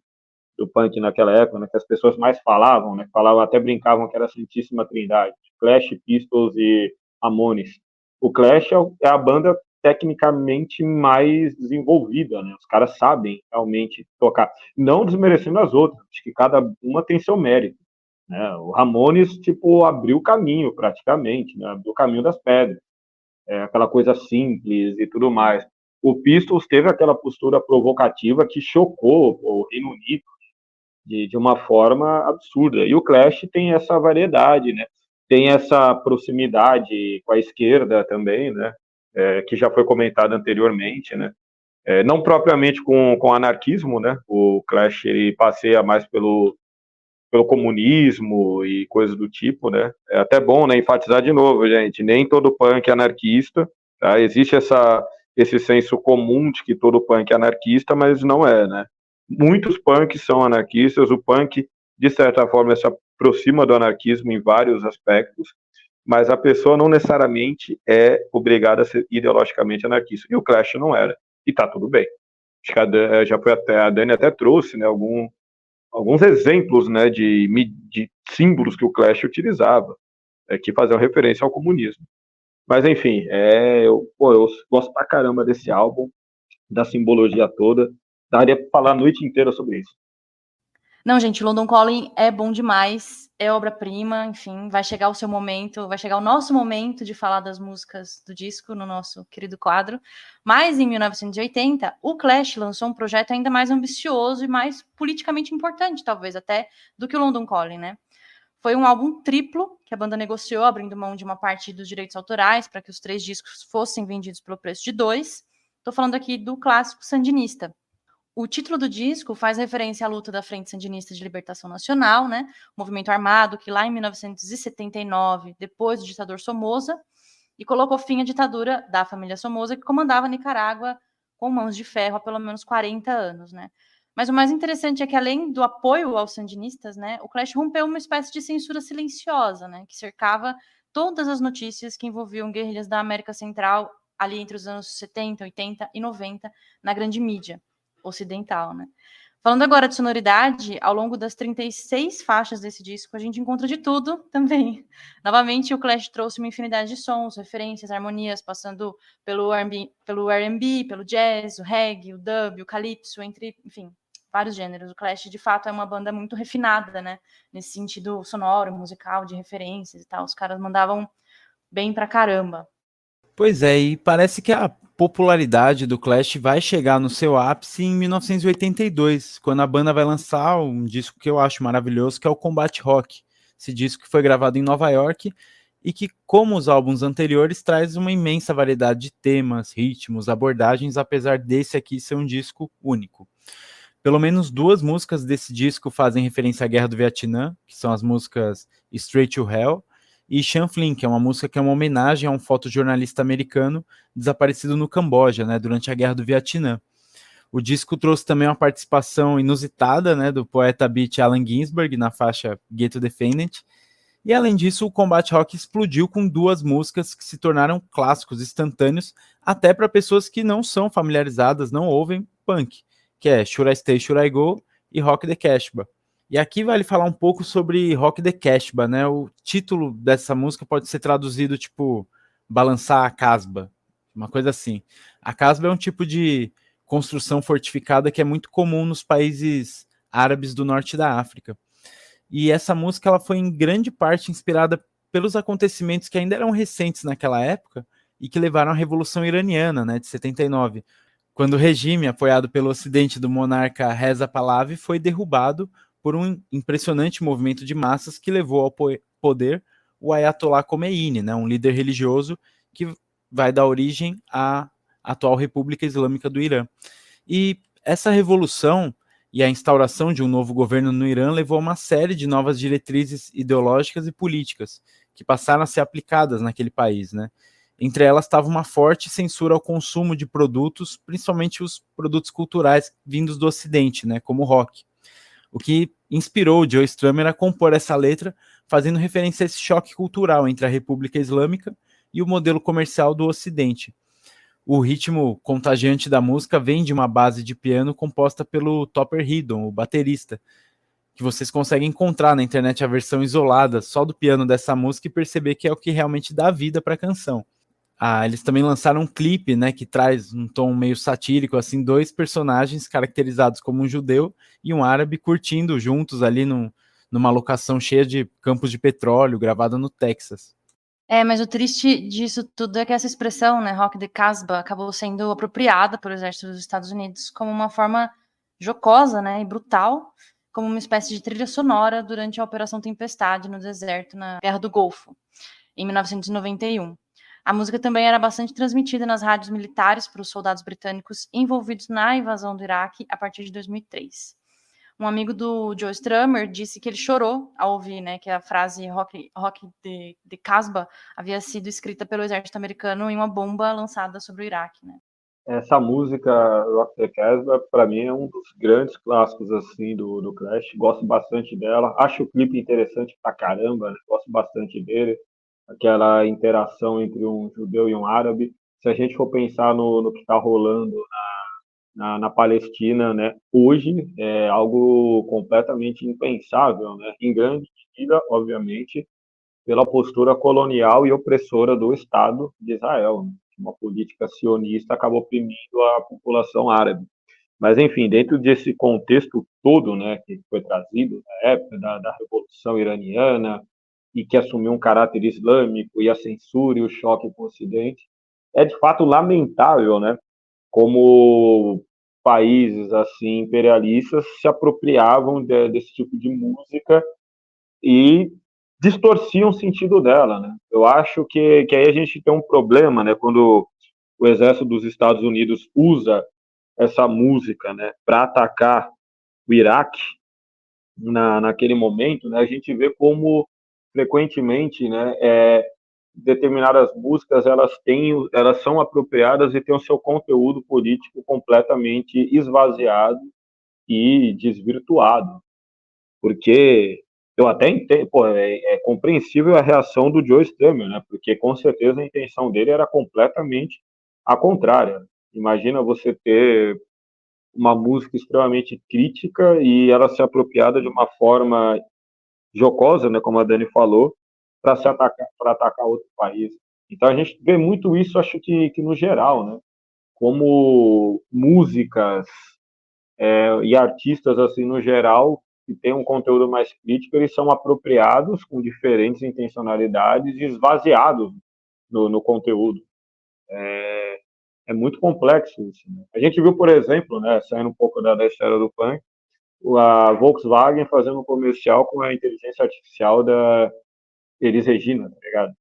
Speaker 4: punk naquela época, né, que as pessoas mais falavam, né, até brincavam que era a Santíssima Trindade, Clash, Pistols e Ramones. O Clash é a banda tecnicamente mais desenvolvida, né, os caras sabem realmente tocar, não desmerecendo as outras, acho que cada uma tem seu mérito, né, o Ramones, tipo, abriu o caminho praticamente, né, abriu o caminho das pedras, aquela coisa simples e tudo mais. O Pistols teve aquela postura provocativa que chocou o Reino Unido, de uma forma absurda. E o Clash tem essa variedade, né? Tem essa proximidade com a esquerda também, né? Que já foi comentado anteriormente, né? Não propriamente com anarquismo, né? O Clash ele passeia mais pelo comunismo e coisas do tipo, né? É até bom, né, enfatizar de novo, gente, nem todo punk é anarquista, tá? Existe esse senso comum de que todo punk é anarquista, mas não é, né? Muitos punks são anarquistas, o punk, de certa forma, se aproxima do anarquismo em vários aspectos, mas a pessoa não necessariamente é obrigada a ser ideologicamente anarquista, e o Clash não era, e tá tudo bem. Acho que a Dani até trouxe, né, alguns exemplos, né, de símbolos que o Clash utilizava, que faziam referência ao comunismo. Mas, enfim, eu gosto pra caramba desse álbum, da simbologia toda. Daria para falar a noite inteira sobre isso.
Speaker 2: Não, gente, London Calling é bom demais, é obra-prima, enfim, vai chegar o seu momento, vai chegar o nosso momento de falar das músicas do disco no nosso querido quadro. Mas em 1980, o Clash lançou um projeto ainda mais ambicioso e mais politicamente importante, talvez até, do que o London Calling, né? Foi um álbum triplo que a banda negociou, abrindo mão de uma parte dos direitos autorais para que os 3 discos fossem vendidos pelo preço de 2. Estou falando aqui do clássico Sandinista. O título do disco faz referência à luta da Frente Sandinista de Libertação Nacional, né? Movimento armado que lá em 1979, depois do ditador Somoza, e colocou fim à ditadura da família Somoza, que comandava a Nicarágua com mãos de ferro há pelo menos 40 anos, né? Mas o mais interessante é que, além do apoio aos sandinistas, né, o Clash rompeu uma espécie de censura silenciosa, né, que cercava todas as notícias que envolviam guerrilhas da América Central ali entre os anos 70, 80 e 90 na grande mídia ocidental, né? Falando agora de sonoridade, ao longo das 36 faixas desse disco, a gente encontra de tudo também. Novamente, o Clash trouxe uma infinidade de sons, referências, harmonias, passando pelo R&B, pelo jazz, o reggae, o dub, o calypso, enfim, vários gêneros. O Clash, de fato, é uma banda muito refinada, né? Nesse sentido sonoro, musical, de referências e tal. Os caras mandavam bem pra caramba.
Speaker 3: Pois é, e parece que a popularidade do Clash vai chegar no seu ápice em 1982, quando a banda vai lançar um disco que eu acho maravilhoso, que é o Combat Rock. Esse disco que foi gravado em Nova York e que, como os álbuns anteriores, traz uma imensa variedade de temas, ritmos, abordagens, apesar desse aqui ser um disco único. Pelo menos 2 músicas desse disco fazem referência à Guerra do Vietnã, que são as músicas Straight to Hell e Chanflin, que é uma música que é uma homenagem a um fotojornalista americano desaparecido no Camboja, né, durante a Guerra do Vietnã. O disco trouxe também uma participação inusitada, né, do poeta beat Allen Ginsberg na faixa Ghetto Defendant. E além disso, o Combat Rock explodiu com 2 músicas que se tornaram clássicos instantâneos até para pessoas que não são familiarizadas, não ouvem punk, que é Should I Stay, Should I Go e Rock the Casbah. E aqui vale falar um pouco sobre Rock the Casbah, né? O título dessa música pode ser traduzido tipo balançar a casba, uma coisa assim. A casba é um tipo de construção fortificada que é muito comum nos países árabes do norte da África. E essa música ela foi em grande parte inspirada pelos acontecimentos que ainda eram recentes naquela época e que levaram à Revolução Iraniana, né, de 79, quando o regime, apoiado pelo Ocidente do monarca Reza Pahlavi, foi derrubado por um impressionante movimento de massas que levou ao poder o Ayatollah Khomeini, né, um líder religioso que vai dar origem à atual República Islâmica do Irã. E essa revolução e a instauração de um novo governo no Irã levou a uma série de novas diretrizes ideológicas e políticas que passaram a ser aplicadas naquele país, né? Entre elas estava uma forte censura ao consumo de produtos, principalmente os produtos culturais vindos do Ocidente, né, como o rock. O que inspirou o Joe Strummer a compor essa letra, fazendo referência a esse choque cultural entre a República Islâmica e o modelo comercial do Ocidente. O ritmo contagiante da música vem de uma base de piano composta pelo Topper Headon, o baterista, que vocês conseguem encontrar na internet a versão isolada só do piano dessa música e perceber que é o que realmente dá vida para a canção. Eles também lançaram um clipe, né, que traz um tom meio satírico, assim, 2 personagens caracterizados como um judeu e um árabe curtindo juntos ali numa locação cheia de campos de petróleo, gravada no Texas.
Speaker 2: Mas o triste disso tudo é que essa expressão, né, Rock the Casbah, acabou sendo apropriada pelo exército dos Estados Unidos como uma forma jocosa, né, e brutal, como uma espécie de trilha sonora durante a Operação Tempestade no deserto, na Guerra do Golfo, em 1991. A música também era bastante transmitida nas rádios militares para os soldados britânicos envolvidos na invasão do Iraque a partir de 2003. Um amigo do Joe Strummer disse que ele chorou ao ouvir, né, que a frase Rock the Casbah havia sido escrita pelo exército americano em uma bomba lançada sobre o Iraque, né?
Speaker 4: Essa música Rock the Casbah, para mim, é um dos grandes clássicos assim do Clash. Gosto bastante dela. Acho o clipe interessante pra caramba, né? Gosto bastante dele. Aquela interação entre um judeu e um árabe. Se a gente for pensar no que está rolando na Palestina, né, hoje, é algo completamente impensável, né? Em grande medida, obviamente, pela postura colonial e opressora do Estado de Israel, né? Uma política sionista acabou oprimindo a população árabe. Mas, enfim, dentro desse contexto todo, né, que foi trazido na época da Revolução Iraniana e que assumiu um caráter islâmico e a censura e o choque com o Ocidente, é de fato lamentável, né, como países assim imperialistas se apropriavam desse tipo de música e distorciam o sentido dela, né? Eu acho que aí a gente tem um problema, né, quando o exército dos Estados Unidos usa essa música, né, para atacar o Iraque naquele momento, né, a gente vê como frequentemente, né, determinadas músicas elas são apropriadas e têm o seu conteúdo político completamente esvaziado e desvirtuado, porque eu até entendo, pô, é compreensível a reação do Joe Strummer, né, porque com certeza a intenção dele era completamente a contrária. Imagina você ter uma música extremamente crítica e ela ser apropriada de uma forma jocosa, né, como a Dani falou, para se atacar, para atacar outro país. Então a gente vê muito isso, acho que no geral, né, como músicas e artistas assim no geral que têm um conteúdo mais crítico, eles são apropriados com diferentes intencionalidades e esvaziados no conteúdo. É muito complexo isso. Né? A gente viu, por exemplo, né, saindo um pouco da história do punk, a Volkswagen fazendo um comercial com a inteligência artificial da Elis Regina, tá ligado?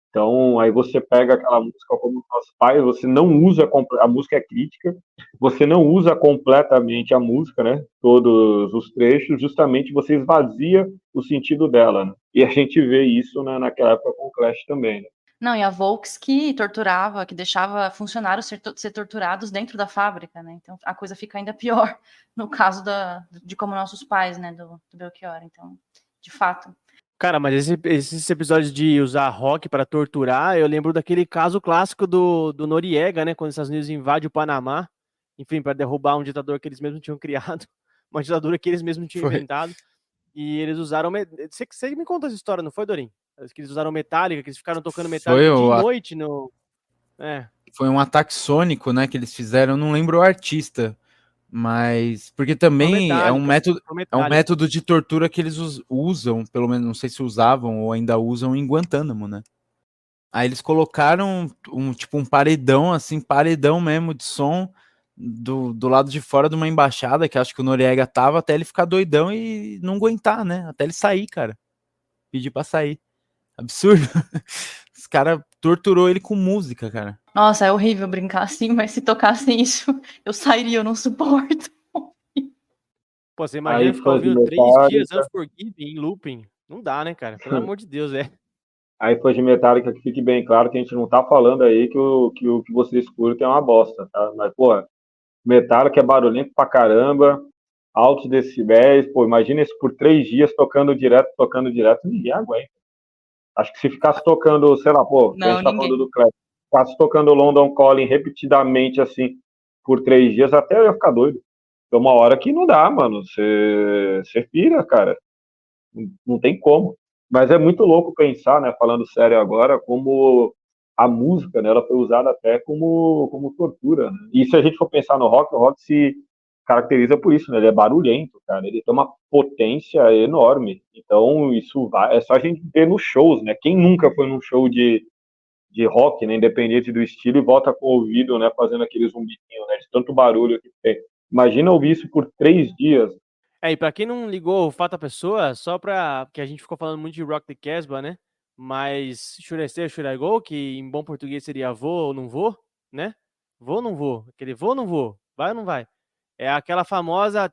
Speaker 4: Então, aí você pega aquela música como Nossos Pais, você não usa, a música é crítica, você não usa completamente a música, né? Todos os trechos, justamente você esvazia o sentido dela, né? E a gente vê isso naquela época com o Clash também, né?
Speaker 2: Não, e a Volks que torturava, que deixava funcionários ser torturados dentro da fábrica, né? Então a coisa fica ainda pior no caso de como nossos pais, né, do Belchior. Então, de fato.
Speaker 1: Cara, mas esses episódios de usar rock pra torturar, eu lembro daquele caso clássico do Noriega, né? Quando os Estados Unidos invadem o Panamá, enfim, para derrubar um ditador que eles mesmos tinham criado, uma ditadura que eles mesmos tinham inventado. E eles usaram. Você me contou essa história, não foi, Dorim? Que eles usaram Metallica, que eles ficaram tocando Metallica dia e noite no.
Speaker 3: Foi um ataque sônico, né? Que eles fizeram, eu não lembro o artista. Mas. Porque também é um método de tortura que eles usam, pelo menos não sei se usavam ou ainda usam em Guantánamo, né? Aí eles colocaram um paredão, assim, paredão mesmo de som do lado de fora de uma embaixada, que acho que o Noriega tava, até ele ficar doidão e não aguentar, né? Até ele sair, cara. Pedir pra sair. Absurdo. Os caras torturou ele com música, cara.
Speaker 2: Nossa, é horrível brincar assim, mas se tocassem isso, eu sairia, eu não suporto.
Speaker 1: Pô, você imagina ficar ouvindo 3 dias Unforgiven em looping? Não dá, né, cara? Pelo amor de Deus,
Speaker 4: Aí foi de Metallica, que fique bem claro que a gente não tá falando aí que o que vocês curtem é uma bosta, tá? Mas, pô, Metallica é barulhento pra caramba, altos decibéis, pô, imagina isso por 3 dias tocando direto, ninguém aguenta. Acho que se ficasse tocando, sei lá, pô, a gente tá falando do Clash, ficasse tocando London Calling repetidamente, assim, por 3 dias, até eu ia ficar doido. Tem uma hora que não dá, mano, você pira, cara. Não tem como. Mas é muito louco pensar, né, falando sério agora, como a música, né, ela foi usada até como tortura, né? E se a gente for pensar no rock, o rock se caracteriza por isso, né? Ele é barulhento, cara. Ele tem uma potência enorme. Então, isso vai, é só a gente ver nos shows, né? Quem nunca foi num show de rock, né, independente do estilo, e volta com o ouvido, né, fazendo aquele zumbidinho, né, de tanto barulho que tem. Imagina ouvir isso por 3 dias.
Speaker 1: E pra quem não ligou o Fato da Pessoa, só pra. Porque a gente ficou falando muito de Rock the Casbah, né? Mas Should I Stay or Should I Go, que em bom português seria vou ou não vou, né? Vou ou não vou? Aquele vou ou não vou? Vai ou não vai? É aquela famosa.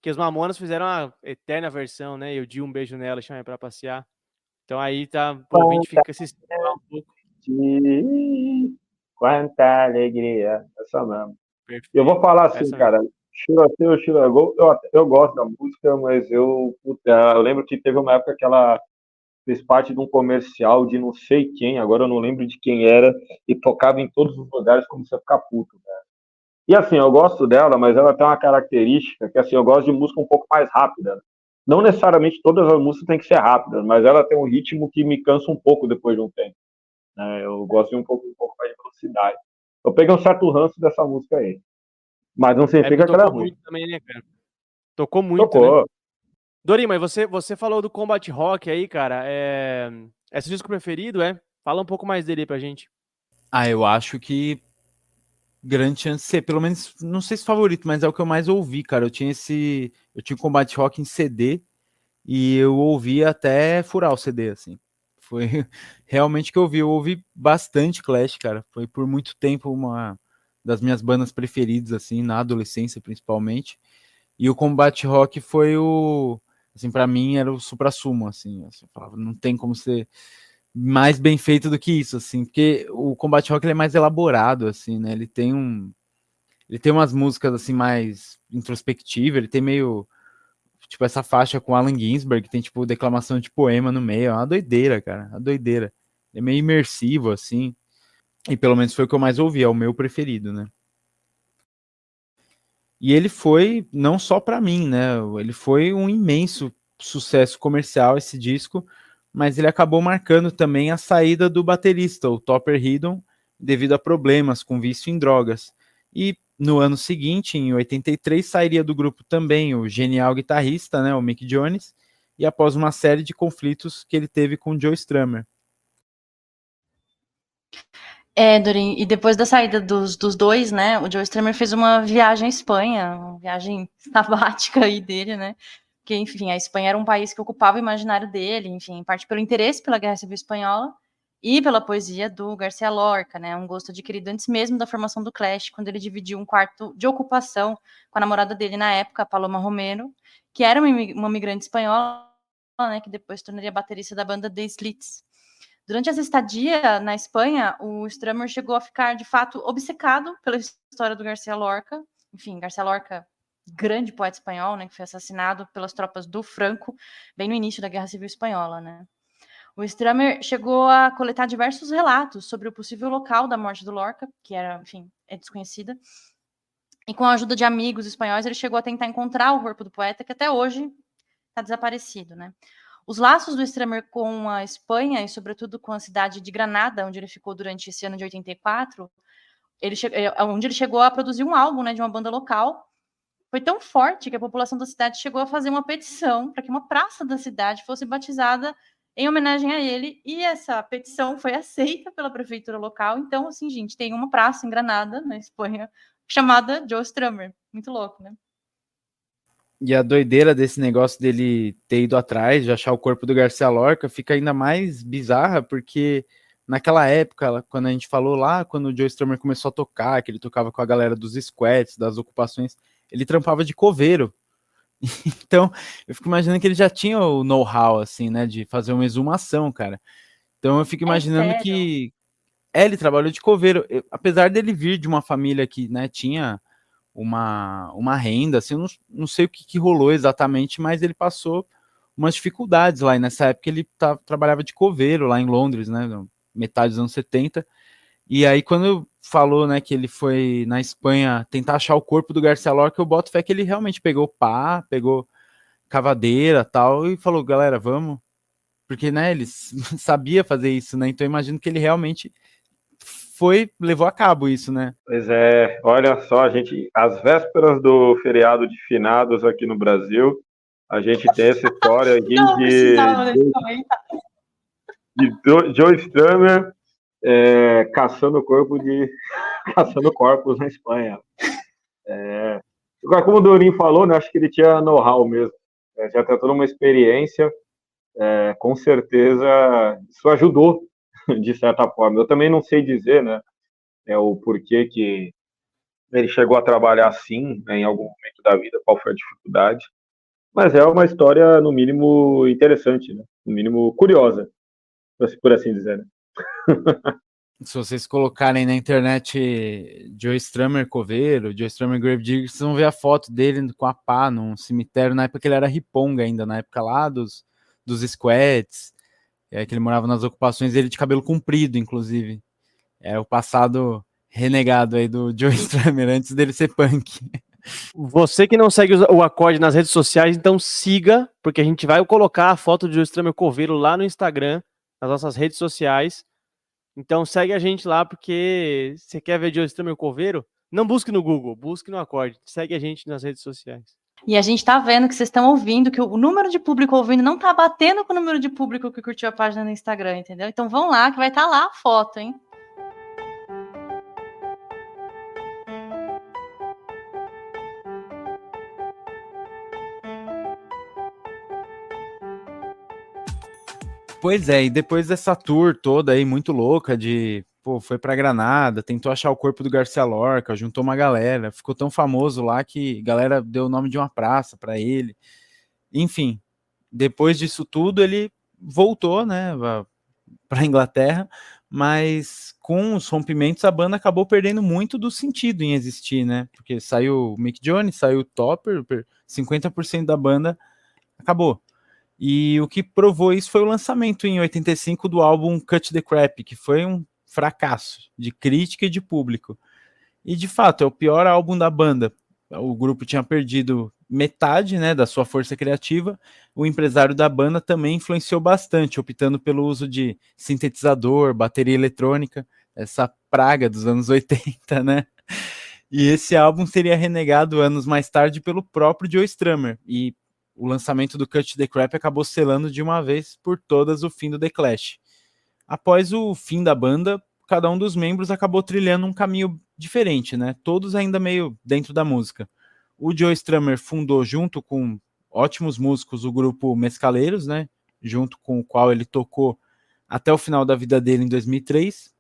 Speaker 1: Que os Mamonas fizeram a eterna versão, né? Eu dei um beijo nela e chamei pra passear. Então aí tá. O ouvinte fica se um pouco.
Speaker 4: Quanta alegria. Essa mesmo. Perfeito. Eu vou falar assim, cara. Eu gosto da música, mas eu lembro que teve uma época que ela fez parte de um comercial de não sei quem, agora eu não lembro de quem era, e tocava em todos os lugares como você ficar puto, cara. E assim, eu gosto dela, mas ela tem uma característica que assim, eu gosto de música um pouco mais rápida. Não necessariamente todas as músicas têm que ser rápidas, mas ela tem um ritmo que me cansa um pouco depois de um tempo. Eu gosto de um pouco mais de velocidade. Eu peguei um certo ranço dessa música aí. Mas não significa que ela é ruim.
Speaker 1: Muito também, né, cara? Tocou muito, né? Dorim, mas você falou do Combat Rock aí, cara. É seu disco preferido, é? Fala um pouco mais dele aí pra gente.
Speaker 3: Eu acho que grande chance de ser, pelo menos, não sei se favorito, mas é o que eu mais ouvi, cara. Eu tinha o Combat Rock em CD e eu ouvi até furar o CD, assim. Foi realmente que eu ouvi. Eu ouvi bastante Clash, cara. Foi por muito tempo uma das minhas bandas preferidas, assim, na adolescência, principalmente. E o Combat Rock foi assim, pra mim era o supra-sumo, assim. Eu falava, não tem como ser mais bem feito do que isso, assim, porque o Combat Rock ele é mais elaborado, assim, né? Ele tem umas músicas assim mais introspectivas, ele tem meio tipo, essa faixa com Allen Ginsberg, tem, tipo, declamação de poema no meio, é uma doideira, cara, uma doideira. É meio imersivo, assim, e pelo menos foi o que eu mais ouvi, é o meu preferido, né? E ele foi, não só para mim, né, ele foi um imenso sucesso comercial, esse disco, mas ele acabou marcando também a saída do baterista, o Topper Headon, devido a problemas com vício em drogas. E no ano seguinte, em 83, sairia do grupo também o genial guitarrista, né, o Mick Jones, e após uma série de conflitos que ele teve com Joe Strummer.
Speaker 2: Dorin, e depois da saída dos dois, né, o Joe Strummer fez uma viagem à Espanha, uma viagem sabática aí dele, né, porque, enfim, a Espanha era um país que ocupava o imaginário dele, enfim, em parte pelo interesse pela Guerra Civil Espanhola e pela poesia do Garcia Lorca, né, um gosto adquirido antes mesmo da formação do Clash, quando ele dividiu um quarto de ocupação com a namorada dele na época, Paloma Romero, que era uma imigrante espanhola, né, que depois tornaria baterista da banda The Slits. Durante essa estadia na Espanha, o Strummer chegou a ficar, de fato, obcecado pela história do Garcia Lorca. Enfim, Garcia Lorca, grande poeta espanhol, né, que foi assassinado pelas tropas do Franco, bem no início da Guerra Civil Espanhola, né. O Strummer chegou a coletar diversos relatos sobre o possível local da morte do Lorca, que era, enfim, é desconhecida. E com a ajuda de amigos espanhóis, ele chegou a tentar encontrar o corpo do poeta, que até hoje está desaparecido, né. Os laços do Strummer com a Espanha e, sobretudo, com a cidade de Granada, onde ele ficou durante esse ano de 84, onde ele chegou a produzir um álbum, né, de uma banda local, foi tão forte que a população da cidade chegou a fazer uma petição para que uma praça da cidade fosse batizada em homenagem a ele, e essa petição foi aceita pela prefeitura local. Então, assim, gente, tem uma praça em Granada, na Espanha, chamada Joe Strummer. Muito louco, né?
Speaker 3: E a doideira desse negócio dele ter ido atrás, de achar o corpo do Garcia Lorca, fica ainda mais bizarra, porque naquela época, quando a gente falou lá, quando o Joe Strummer começou a tocar, que ele tocava com a galera dos squats, das ocupações, ele trampava de coveiro. Então, eu fico imaginando que ele já tinha o know-how, assim, né, de fazer uma exumação, cara. Então eu fico imaginando que... ele trabalhou de coveiro. Apesar dele vir de uma família que, né, tinha uma renda, assim, eu não sei o que rolou exatamente, mas ele passou umas dificuldades lá, e nessa época ele trabalhava de coveiro lá em Londres, né, metade dos anos 70, e aí quando falou, né, que ele foi na Espanha tentar achar o corpo do Garcia Lorca, eu boto fé que ele realmente pegou pá, pegou cavadeira tal, e falou, galera, vamos, porque, né, ele sabia fazer isso, né, então eu imagino que ele realmente levou a cabo isso, né?
Speaker 4: Pois é, olha só, às vésperas do feriado de finados aqui no Brasil, a gente tem essa história aqui de Joe Strummer caçando corpos na Espanha. Agora, como o Dorinho falou, né, acho que ele tinha know-how mesmo, já tem toda uma experiência, com certeza isso ajudou de certa forma. Eu também não sei dizer, né, o porquê que ele chegou a trabalhar assim, né, em algum momento da vida, qual foi a dificuldade, mas é uma história, no mínimo, interessante, né? No mínimo, curiosa, por assim dizer, né?
Speaker 3: Se vocês colocarem na internet Joe Strummer coveiro, Joe Strummer Gravedigger, vocês vão ver a foto dele com a pá num cemitério, na época que ele era riponga ainda, na época lá dos squats, que ele morava nas ocupações, ele de cabelo comprido, inclusive. É o passado renegado aí do Joe Strummer, antes dele ser punk.
Speaker 1: Você que não segue o Acorde nas redes sociais, então siga, porque a gente vai colocar a foto do Joe Strummer coveiro lá no Instagram, nas nossas redes sociais. Então segue a gente lá, porque você quer ver Joe Strummer coveiro? Não busque no Google, busque no Acorde. Segue a gente nas redes sociais.
Speaker 2: E a gente tá vendo que vocês estão ouvindo, que o número de público ouvindo não tá batendo com o número de público que curtiu a página no Instagram, entendeu? Então vão lá, que vai estar lá a foto, hein?
Speaker 3: Pois é, e depois dessa tour toda aí, muito louca, foi pra Granada, tentou achar o corpo do Garcia Lorca, juntou uma galera, ficou tão famoso lá que a galera deu o nome de uma praça pra ele. Enfim, depois disso tudo, ele voltou, né, pra Inglaterra, mas com os rompimentos a banda acabou perdendo muito do sentido em existir, né, porque saiu o Mick Jones, saiu o Topper, 50% da banda acabou. E o que provou isso foi o lançamento em 85 do álbum Cut the Crap, que foi um fracasso de crítica e de público. E de fato, é o pior álbum da banda. O grupo tinha perdido metade, né, da sua força criativa. O empresário da banda também influenciou bastante, optando pelo uso de sintetizador, bateria eletrônica, essa praga dos anos 80, né? E esse álbum seria renegado anos mais tarde pelo próprio Joe Strummer. E o lançamento do Cut the Crap acabou selando de uma vez por todas o fim do The Clash. Após o fim da banda, cada um dos membros acabou trilhando um caminho diferente, né? Todos ainda meio dentro da música. O Joe Strummer fundou, junto com ótimos músicos, o grupo Mescaleiros, né? Junto com o qual ele tocou até o final da vida dele em 2003.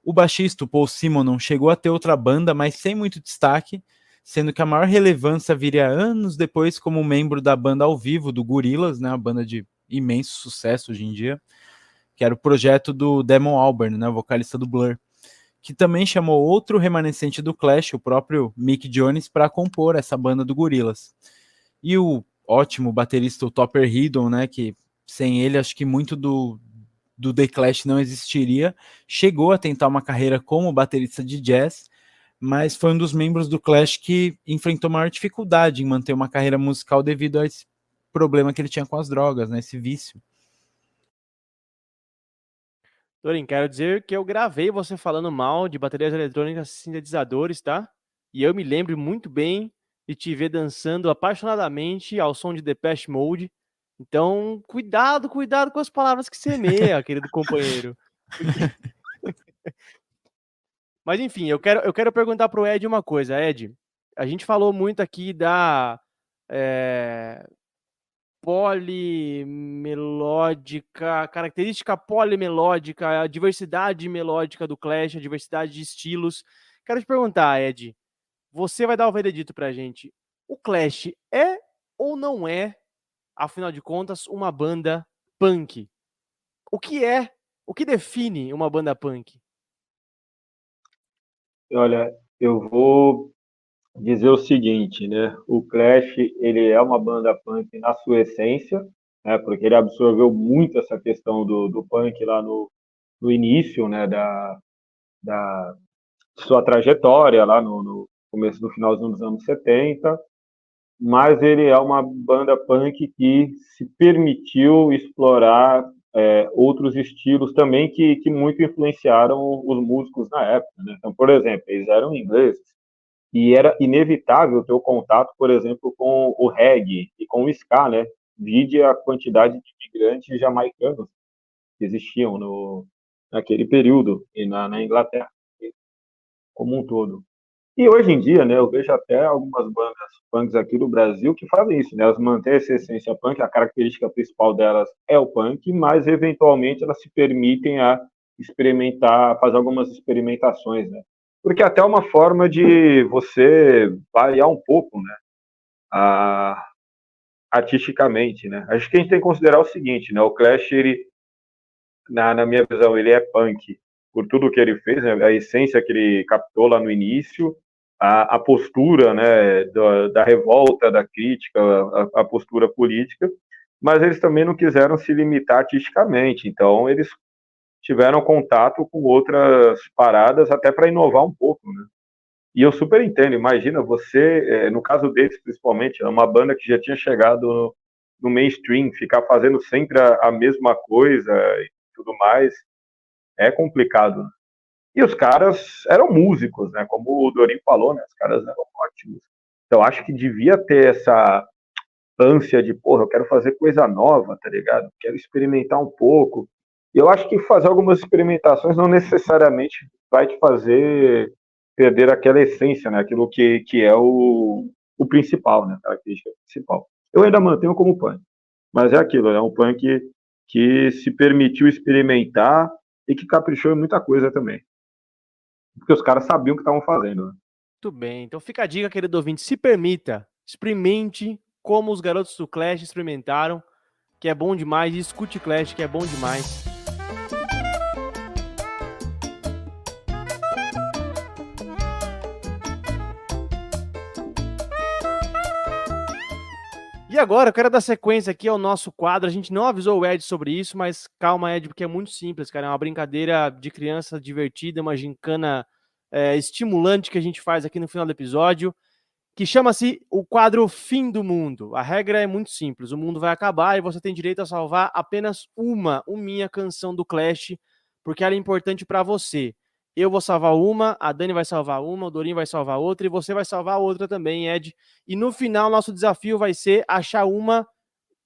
Speaker 3: O baixista, o Paul Simonon, chegou a ter outra banda, mas sem muito destaque, sendo que a maior relevância viria anos depois como membro da banda ao vivo do Gorillaz, né? Uma banda de imenso sucesso hoje em dia, que era o projeto do Damon Albarn, né, o vocalista do Blur, que também chamou outro remanescente do Clash, o próprio Mick Jones, para compor essa banda do Gorillaz. E o ótimo baterista, o Topper Headon, né, que sem ele acho que muito do The Clash não existiria, chegou a tentar uma carreira como baterista de jazz, mas foi um dos membros do Clash que enfrentou maior dificuldade em manter uma carreira musical devido a esse problema que ele tinha com as drogas, né, esse vício.
Speaker 1: Torin, quero dizer que eu gravei você falando mal de baterias eletrônicas e sintetizadores, tá? E eu me lembro muito bem de te ver dançando apaixonadamente ao som de Depeche Mode. Então, cuidado com as palavras que semeia, querido companheiro. Mas enfim, eu quero perguntar pro Ed uma coisa. Ed, a gente falou muito aqui da polimelódica, característica polimelódica, a diversidade melódica do Clash, a diversidade de estilos. Quero te perguntar, Ed, você vai dar o veredito pra gente. O Clash é ou não é, afinal de contas, uma banda punk? O que define uma banda punk?
Speaker 4: Olha, eu vou dizer o seguinte, né? O Clash, ele é uma banda punk na sua essência, né? Porque ele absorveu muito essa questão do punk lá no início, né? Da sua trajetória lá no começo, no finalzinho dos anos 70, mas ele é uma banda punk que se permitiu explorar outros estilos também que muito influenciaram os músicos na época, né? Então, por exemplo, eles eram ingleses, e era inevitável ter o contato, por exemplo, com o reggae e com o ska, né? Vide a quantidade de imigrantes jamaicanos que existiam naquele período e na Inglaterra como um todo. E hoje em dia, né, eu vejo até algumas bandas punks aqui do Brasil que fazem isso, né? Elas mantêm essa essência punk, a característica principal delas é o punk, mas eventualmente elas se permitem a experimentar, fazer algumas experimentações, né? Porque até uma forma de você variar um pouco, né? Artisticamente, né? Acho que a gente tem que considerar o seguinte, né? O Clash, ele, na minha visão, ele é punk por tudo que ele fez, né? A essência que ele captou lá no início, a postura, né, da revolta, da crítica, a postura política, mas eles também não quiseram se limitar artisticamente, então eles tiveram contato com outras paradas até para inovar um pouco, né? E eu super entendo, imagina você, no caso deles principalmente, é uma banda que já tinha chegado no mainstream, ficar fazendo sempre a mesma coisa e tudo mais, é complicado. E os caras eram músicos, né? Como o Dorin falou, né? Os caras eram ótimos. Então acho que devia ter essa ânsia de, porra, eu quero fazer coisa nova, tá ligado? Quero experimentar um pouco. E eu acho que fazer algumas experimentações não necessariamente vai te fazer perder aquela essência, né? Aquilo que é o principal, né? A característica principal. Eu ainda mantenho como punk, mas é aquilo, é um punk que se permitiu experimentar e que caprichou em muita coisa também. Porque os caras sabiam o que estavam fazendo, né?
Speaker 1: Muito bem, então fica a dica, querido ouvinte, se permita, experimente como os garotos do Clash experimentaram, que é bom demais, e escute Clash, que é bom demais. E agora eu quero dar sequência aqui ao nosso quadro. A gente não avisou o Ed sobre isso, mas calma, Ed, porque é muito simples, cara. É uma brincadeira de criança divertida, uma gincana estimulante que a gente faz aqui no final do episódio, que chama-se o quadro Fim do Mundo. A regra é muito simples. O mundo vai acabar e você tem direito a salvar apenas uma canção do Clash, porque ela é importante para você. Eu vou salvar uma, a Dani vai salvar uma, o Dorinho vai salvar outra e você vai salvar outra também, Ed. E no final, nosso desafio vai ser achar uma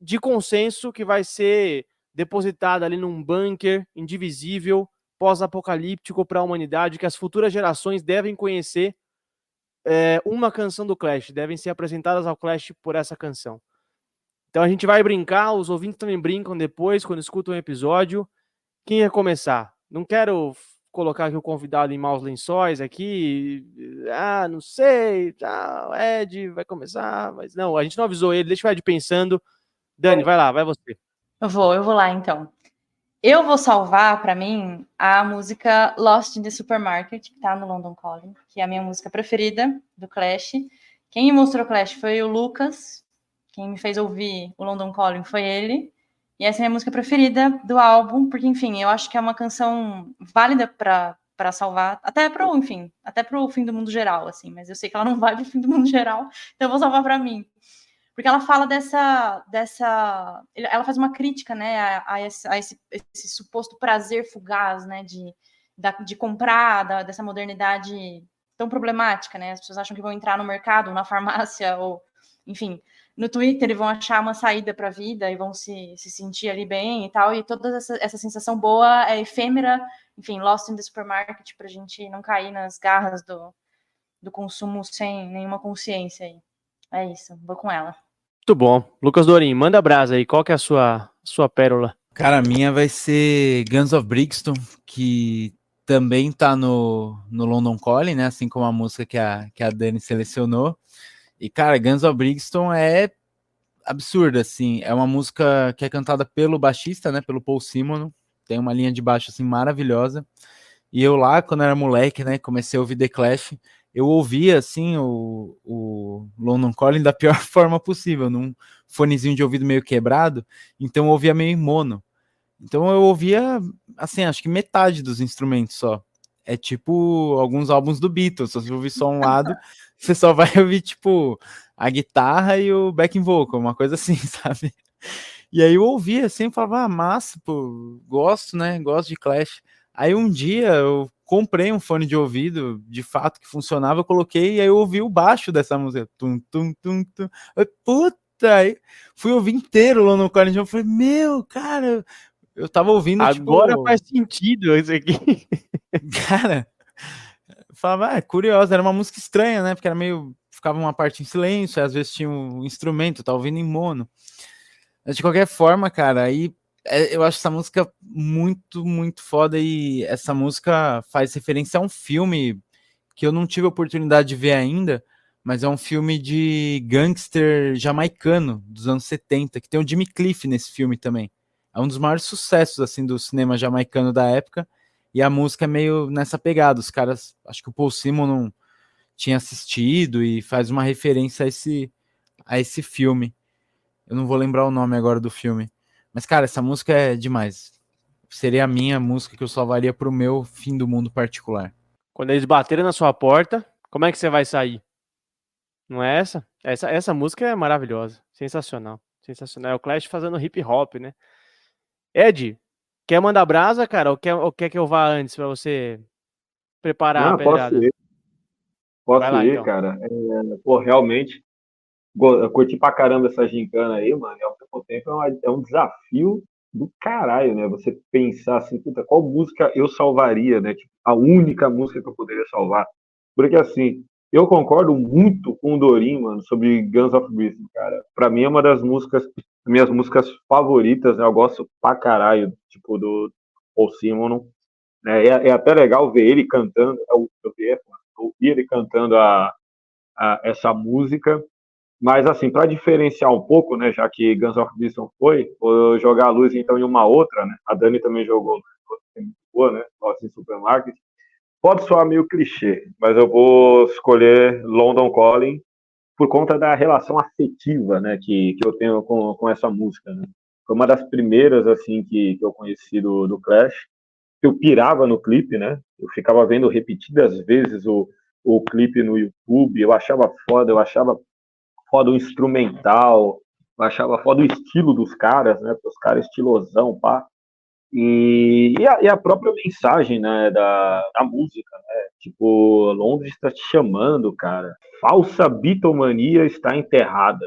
Speaker 1: de consenso que vai ser depositada ali num bunker indivisível, pós-apocalíptico para a humanidade, que as futuras gerações devem conhecer uma canção do Clash, devem ser apresentadas ao Clash por essa canção. Então a gente vai brincar, os ouvintes também brincam depois, quando escutam o episódio. Quem ia começar? Não quero colocar aqui o convidado em maus lençóis aqui, não sei, o Ed vai começar, mas não, a gente não avisou ele, deixa o Ed pensando. Dani, vai lá, vai você.
Speaker 2: Eu vou lá então. Eu vou salvar para mim a música Lost in the Supermarket, que tá no London Calling, que é a minha música preferida do Clash. Quem me mostrou o Clash foi o Lucas, quem me fez ouvir o London Calling foi ele. E essa é a minha música preferida do álbum, porque, enfim, eu acho que é uma canção válida para salvar, até pro fim do mundo geral, assim, mas eu sei que ela não vai pro fim do mundo geral, então eu vou salvar para mim. Porque ela fala ela faz uma crítica, né, a esse suposto prazer fugaz, né, de comprar, dessa modernidade tão problemática, né, as pessoas acham que vão entrar no mercado, na farmácia, ou, enfim, no Twitter, eles vão achar uma saída para a vida e vão se sentir ali bem e tal, e toda essa sensação boa é efêmera, enfim, Lost in the Supermarket, para a gente não cair nas garras do consumo sem nenhuma consciência aí. É isso, vou com ela.
Speaker 1: Muito bom. Lucas Dorinho, manda brasa aí, qual que é a sua pérola?
Speaker 3: Cara, a minha vai ser Guns of Brixton, que também tá no London Calling, né, assim como a música que a Dani selecionou. E, cara, Guns of Brixton é absurda, assim. É uma música que é cantada pelo baixista, né? Pelo Paul Simonon. Tem uma linha de baixo, assim, maravilhosa. E eu lá, quando era moleque, né? Comecei a ouvir The Clash. Eu ouvia, assim, o London Calling da pior forma possível. Num fonezinho de ouvido meio quebrado. Então eu ouvia meio em mono. Então eu ouvia, assim, acho que metade dos instrumentos só. É tipo alguns álbuns do Beatles. Se você ouvir só um lado, você só vai ouvir, tipo, a guitarra e o backing vocal, uma coisa assim, sabe? E aí eu ouvia assim, falava, massa, pô, gosto, né? Gosto de Clash. Aí um dia eu comprei um fone de ouvido, de fato, que funcionava, eu coloquei e aí eu ouvi o baixo dessa música. Tum, tum, tum, tum. Puta! Aí fui ouvir inteiro lá no Calling. Eu falei, meu, cara, eu tava ouvindo,
Speaker 1: agora tipo, faz sentido isso aqui.
Speaker 3: Cara, eu falava, curioso, era uma música estranha, né? Porque era meio. Ficava uma parte em silêncio, às vezes tinha um instrumento, tava ouvindo em mono. Mas de qualquer forma, cara, aí eu acho essa música muito, muito foda. E essa música faz referência a um filme que eu não tive a oportunidade de ver ainda, mas é um filme de gangster jamaicano dos anos 70, que tem o Jimmy Cliff nesse filme também. É um dos maiores sucessos, assim, do cinema jamaicano da época. E a música é meio nessa pegada. Os caras, acho que o Paul Simon não tinha assistido e faz uma referência a esse filme. Eu não vou lembrar o nome agora do filme. Mas, cara, essa música é demais. Seria a minha música que eu salvaria pro meu fim do mundo particular.
Speaker 1: Quando eles baterem na sua porta, como é que você vai sair? Não é essa? Essa música é maravilhosa. Sensacional. Sensacional. É o Clash fazendo hip hop, né? Ed, quer mandar brasa, cara? Ou quer que eu vá antes pra você preparar a pedrada?
Speaker 4: Posso ir, então. Cara. Pô, realmente, eu curti pra caramba essa gincana aí, mano. E ao mesmo tempo é um desafio do caralho, né? Você pensar assim, puta, qual música eu salvaria, né? Tipo, a única música que eu poderia salvar. Porque assim, eu concordo muito com o Dorim, mano, sobre Guns of Brixton, cara. Pra mim é uma das minhas músicas favoritas, né? Eu gosto pra caralho, tipo, do Paul Simonon. Né? É até legal ver ele cantando, ouvir ele cantando essa música. Mas, assim, para diferenciar um pouco, né, já que Guns of Brixton foi, vou jogar a luz, então, em uma outra, né? A Dani também jogou, muito boa, né? Lost in Supermarket. Pode soar meio clichê, mas eu vou escolher London Calling, por conta da relação afetiva, né, que eu tenho com essa música, né? Foi uma das primeiras, assim, que eu conheci do Clash. Eu pirava no clipe, né? Eu ficava vendo repetidas vezes o clipe no YouTube, eu achava foda o instrumental, eu achava foda o estilo dos caras, né? Os caras estilosão, pá. E a própria mensagem, né, da música, né? Tipo, Londres está te chamando, cara. Falsa bitomania está enterrada.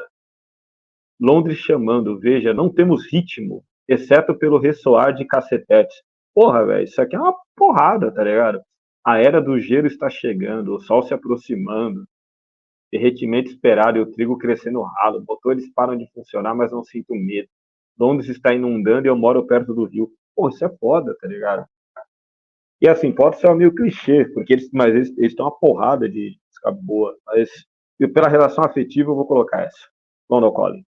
Speaker 4: Londres chamando, veja, não temos ritmo, exceto pelo ressoar de cacetetes. Porra, velho, isso aqui é uma porrada, tá ligado? A era do gelo está chegando, o sol se aproximando, derretimento esperado e o trigo crescendo ralo. Motores param de funcionar, mas não sinto medo. Londres está inundando e eu moro perto do rio. Pô, isso é foda, tá ligado? E assim, pode ser meio clichê, porque eles têm uma porrada de música boa, mas pela relação afetiva eu vou colocar essa. London Calling.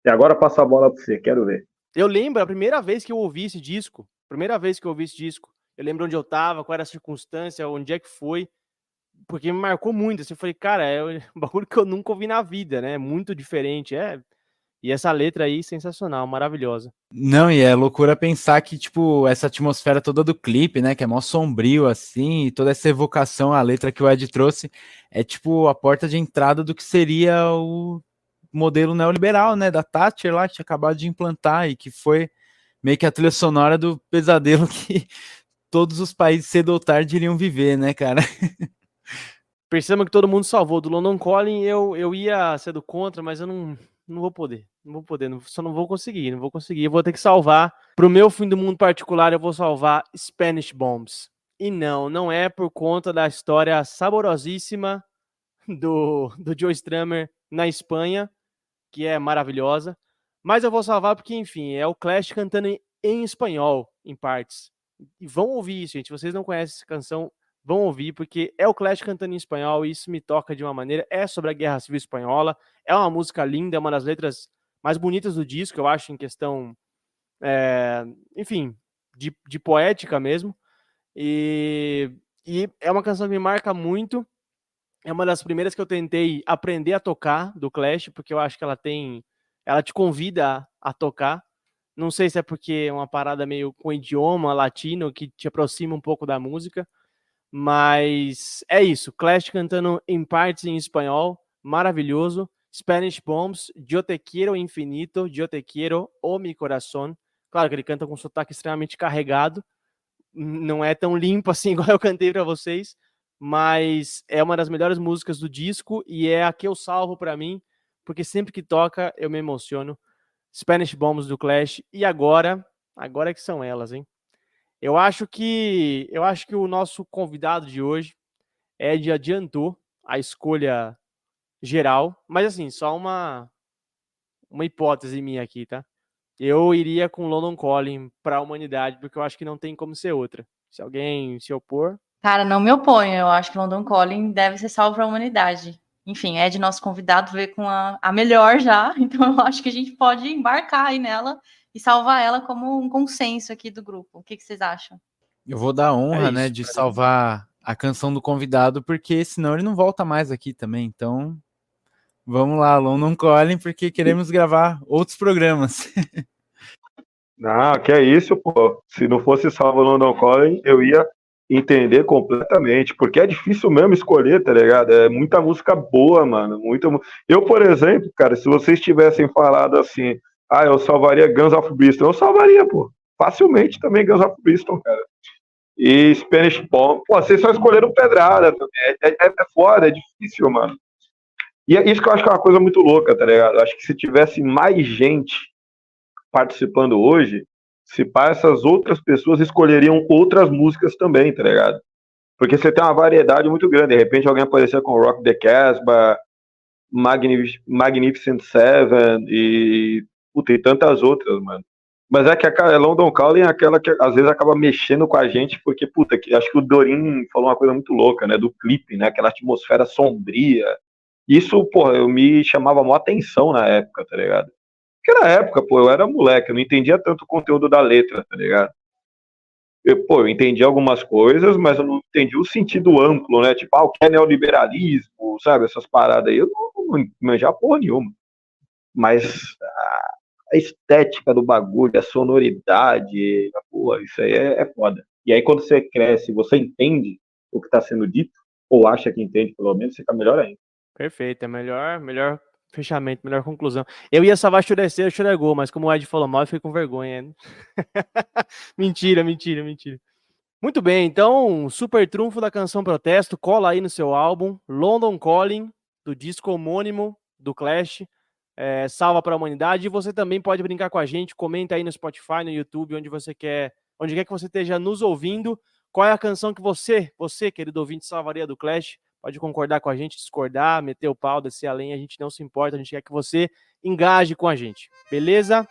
Speaker 4: E agora passa a bola pra você, quero ver.
Speaker 1: Eu lembro a primeira vez que eu ouvi esse disco. Eu lembro onde eu tava, qual era a circunstância, onde é que foi. Porque me marcou muito. Assim, eu falei, cara, é um bagulho que eu nunca ouvi na vida, né? É muito diferente. E essa letra aí, sensacional, maravilhosa.
Speaker 3: Não, e é loucura pensar que, tipo, essa atmosfera toda do clipe, né, que é mó sombrio, assim, e toda essa evocação, a letra que o Ed trouxe, é, tipo, a porta de entrada do que seria o modelo neoliberal, né, da Thatcher lá, que tinha acabado de implantar e que foi meio que a trilha sonora do pesadelo que todos os países cedo ou tarde iriam viver, né, cara?
Speaker 1: Perceba que todo mundo salvou. Do London Calling eu ia ser do contra, mas eu não vou poder. Só não vou conseguir. Eu vou ter que salvar. Pro meu fim do mundo particular, eu vou salvar Spanish Bombs. E não é por conta da história saborosíssima do Joe Strummer na Espanha, que é maravilhosa. Mas eu vou salvar porque, enfim, é o Clash cantando em espanhol, em partes. E vão ouvir isso, gente. Se vocês não conhecem essa canção, vão ouvir, porque é o Clash cantando em espanhol e isso me toca de uma maneira. É sobre a Guerra Civil Espanhola. É uma música linda, é uma das letras mais bonitas do disco, eu acho, em questão, enfim, de poética mesmo. E é uma canção que me marca muito. É uma das primeiras que eu tentei aprender a tocar do Clash, porque eu acho que ela te convida a tocar. Não sei se é porque é uma parada meio com idioma latino que te aproxima um pouco da música, mas é isso. Clash cantando em partes em espanhol, maravilhoso. Spanish Bombs, Yo te quiero infinito, yo te quiero, o mi corazón. Claro que ele canta com um sotaque extremamente carregado, não é tão limpo assim igual eu cantei para vocês, mas é uma das melhores músicas do disco e é a que eu salvo para mim, porque sempre que toca eu me emociono. Spanish Bombs do Clash. E agora é que são elas, hein? Eu acho que o nosso convidado de hoje, Ed, adiantou a escolha geral, mas assim, só uma hipótese minha aqui, tá? Eu iria com London Calling para a humanidade, porque eu acho que não tem como ser outra. Se alguém se opor...
Speaker 2: Cara, não me oponho. Eu acho que London Calling deve ser salvo para a humanidade. Enfim, Ed, nosso convidado, veio com a melhor já. Então eu acho que a gente pode embarcar aí nela e salvar ela como um consenso aqui do grupo. O que vocês acham?
Speaker 3: Eu vou dar a honra, né, de salvar a canção do convidado, porque senão ele não volta mais aqui também. Então, vamos lá, London Calling, porque queremos gravar outros programas.
Speaker 4: Não, que é isso, pô. Se não fosse salvo London Calling, eu ia entender completamente, porque é difícil mesmo escolher, tá ligado? É muita música boa, mano. Eu, por exemplo, cara, se vocês tivessem falado assim, eu salvaria Guns of Bristol, eu salvaria, pô. Facilmente também Guns of Bristol, cara. E Spanish Bomb, pô, vocês só escolheram pedrada também. É foda, é difícil, mano. E é isso que eu acho que é uma coisa muito louca, tá ligado? Eu acho que se tivesse mais gente participando hoje, se pá, essas outras pessoas escolheriam outras músicas também, tá ligado? Porque você tem uma variedade muito grande. De repente alguém aparecer com Rock the Casbah, Magnificent Seven e tantas outras, mano. Mas é que a London Calling é aquela que às vezes acaba mexendo com a gente, porque, acho que o Dorin falou uma coisa muito louca, né, do clipe, né, aquela atmosfera sombria. Isso, eu me chamava maior atenção na época, tá ligado? Porque na época, eu era moleque, eu não entendia tanto o conteúdo da letra, tá ligado? Eu entendi algumas coisas, mas eu não entendi o sentido amplo, né? Tipo, o que é neoliberalismo, sabe? Essas paradas aí. Eu manjar porra nenhuma. Mas a estética do bagulho, a sonoridade, porra, isso aí é foda. E aí quando você cresce, você entende o que está sendo dito, ou acha que entende pelo menos, fica melhor ainda.
Speaker 1: Perfeito, é melhor fechamento, melhor conclusão. Eu ia salvar Churecer, Churegol, mas como o Ed falou mal, eu fiquei com vergonha. Mentira. Muito bem, então, super trunfo da canção Protesto, cola aí no seu álbum, London Calling, do disco homônimo do Clash, salva para a humanidade. E você também pode brincar com a gente, comenta aí no Spotify, no YouTube, onde quer que você esteja nos ouvindo, qual é a canção que você, querido ouvinte, salvaria do Clash. Pode concordar com a gente, discordar, meter o pau, descer a lenha, a gente não se importa, a gente quer que você engaje com a gente, beleza?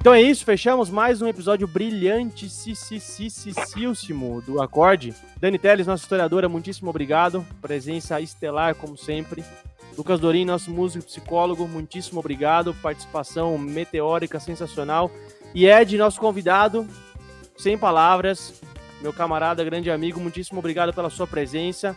Speaker 1: Então é isso, fechamos mais um episódio brilhantíssimo do Acorde. Dani Telles, nossa historiadora, muitíssimo obrigado. Presença estelar, como sempre. Lucas Dorim, nosso músico e psicólogo, muitíssimo obrigado. Participação meteórica, sensacional. E Ed, nosso convidado, sem palavras, meu camarada, grande amigo, muitíssimo obrigado pela sua presença.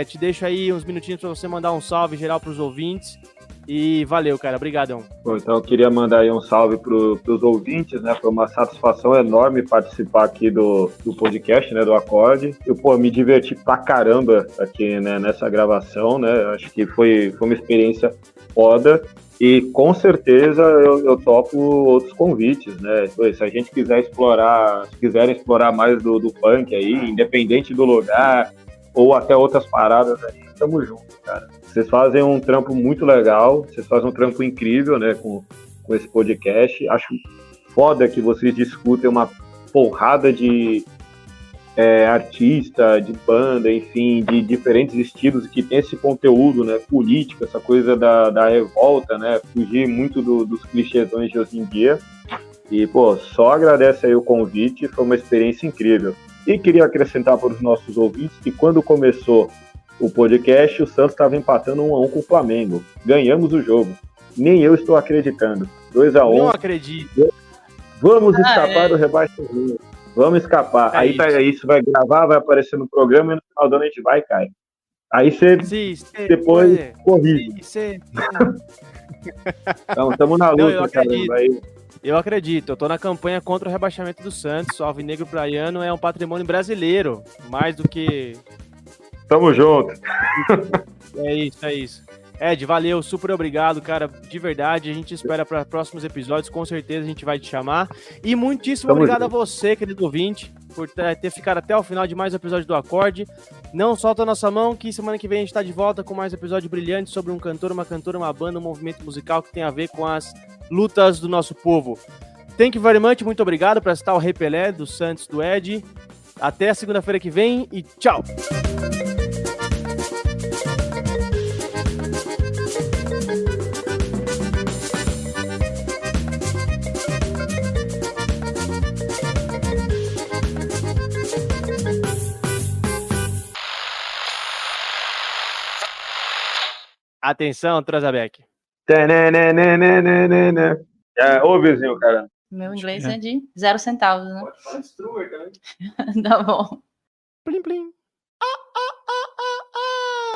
Speaker 1: Te deixo aí uns minutinhos para você mandar um salve geral para os ouvintes. E valeu, cara. Obrigadão.
Speaker 4: Bom, então eu queria mandar aí um salve para os ouvintes, né? Foi uma satisfação enorme participar aqui do podcast, né? Do Acorde. Eu, me diverti pra caramba aqui, né, nessa gravação, né? Acho que foi uma experiência foda. E com certeza eu topo outros convites, né? Se a gente quiserem explorar mais do funk aí, independente do lugar, ou até outras paradas aí, tamo junto, cara. Vocês fazem um trampo muito legal, vocês fazem um trampo incrível, né, com esse podcast. Acho foda que vocês discutem uma porrada de artista, de banda, enfim, de diferentes estilos que tem esse conteúdo, né, político, essa coisa da revolta, né, fugir muito dos clichêsões de hoje em dia. E, só agradece aí o convite, foi uma experiência incrível. E queria acrescentar para os nossos ouvintes que quando começou o podcast, o Santos estava empatando 1-1 com o Flamengo. Ganhamos o jogo. Nem eu estou acreditando. 2-1.
Speaker 1: Não acredito.
Speaker 4: Vamos escapar do rebaixamento. Vamos escapar. Aí isso vai gravar, vai aparecer no programa e no final do ano a gente vai e cai. Aí você depois corrige. Então, estamos na luta,
Speaker 1: eu acredito. Caramba. Eu acredito. Eu tô na campanha contra o rebaixamento do Santos. O Alvinegro Praiano é um patrimônio brasileiro. Mais do que...
Speaker 4: Tamo junto.
Speaker 1: É isso. Ed, valeu, super obrigado, cara, de verdade. A gente espera para próximos episódios, com certeza a gente vai te chamar. E muitíssimo obrigado a você, querido ouvinte, por ter ficado até o final de mais um episódio do Acorde. Não solta a nossa mão, que semana que vem a gente tá de volta com mais um episódio brilhante sobre um cantor, uma cantora, uma banda, um movimento musical que tem a ver com as lutas do nosso povo. Thank you very much, muito obrigado por estar o Rei Pelé, do Santos, do Ed. Até a segunda-feira que vem e tchau! Atenção, Trazabeck.
Speaker 4: Ô, vizinho, cara.
Speaker 2: Meu inglês é de 0 centavos, né?
Speaker 4: Pode falar de Struer também.
Speaker 2: Tá bom.
Speaker 1: Plim, plim.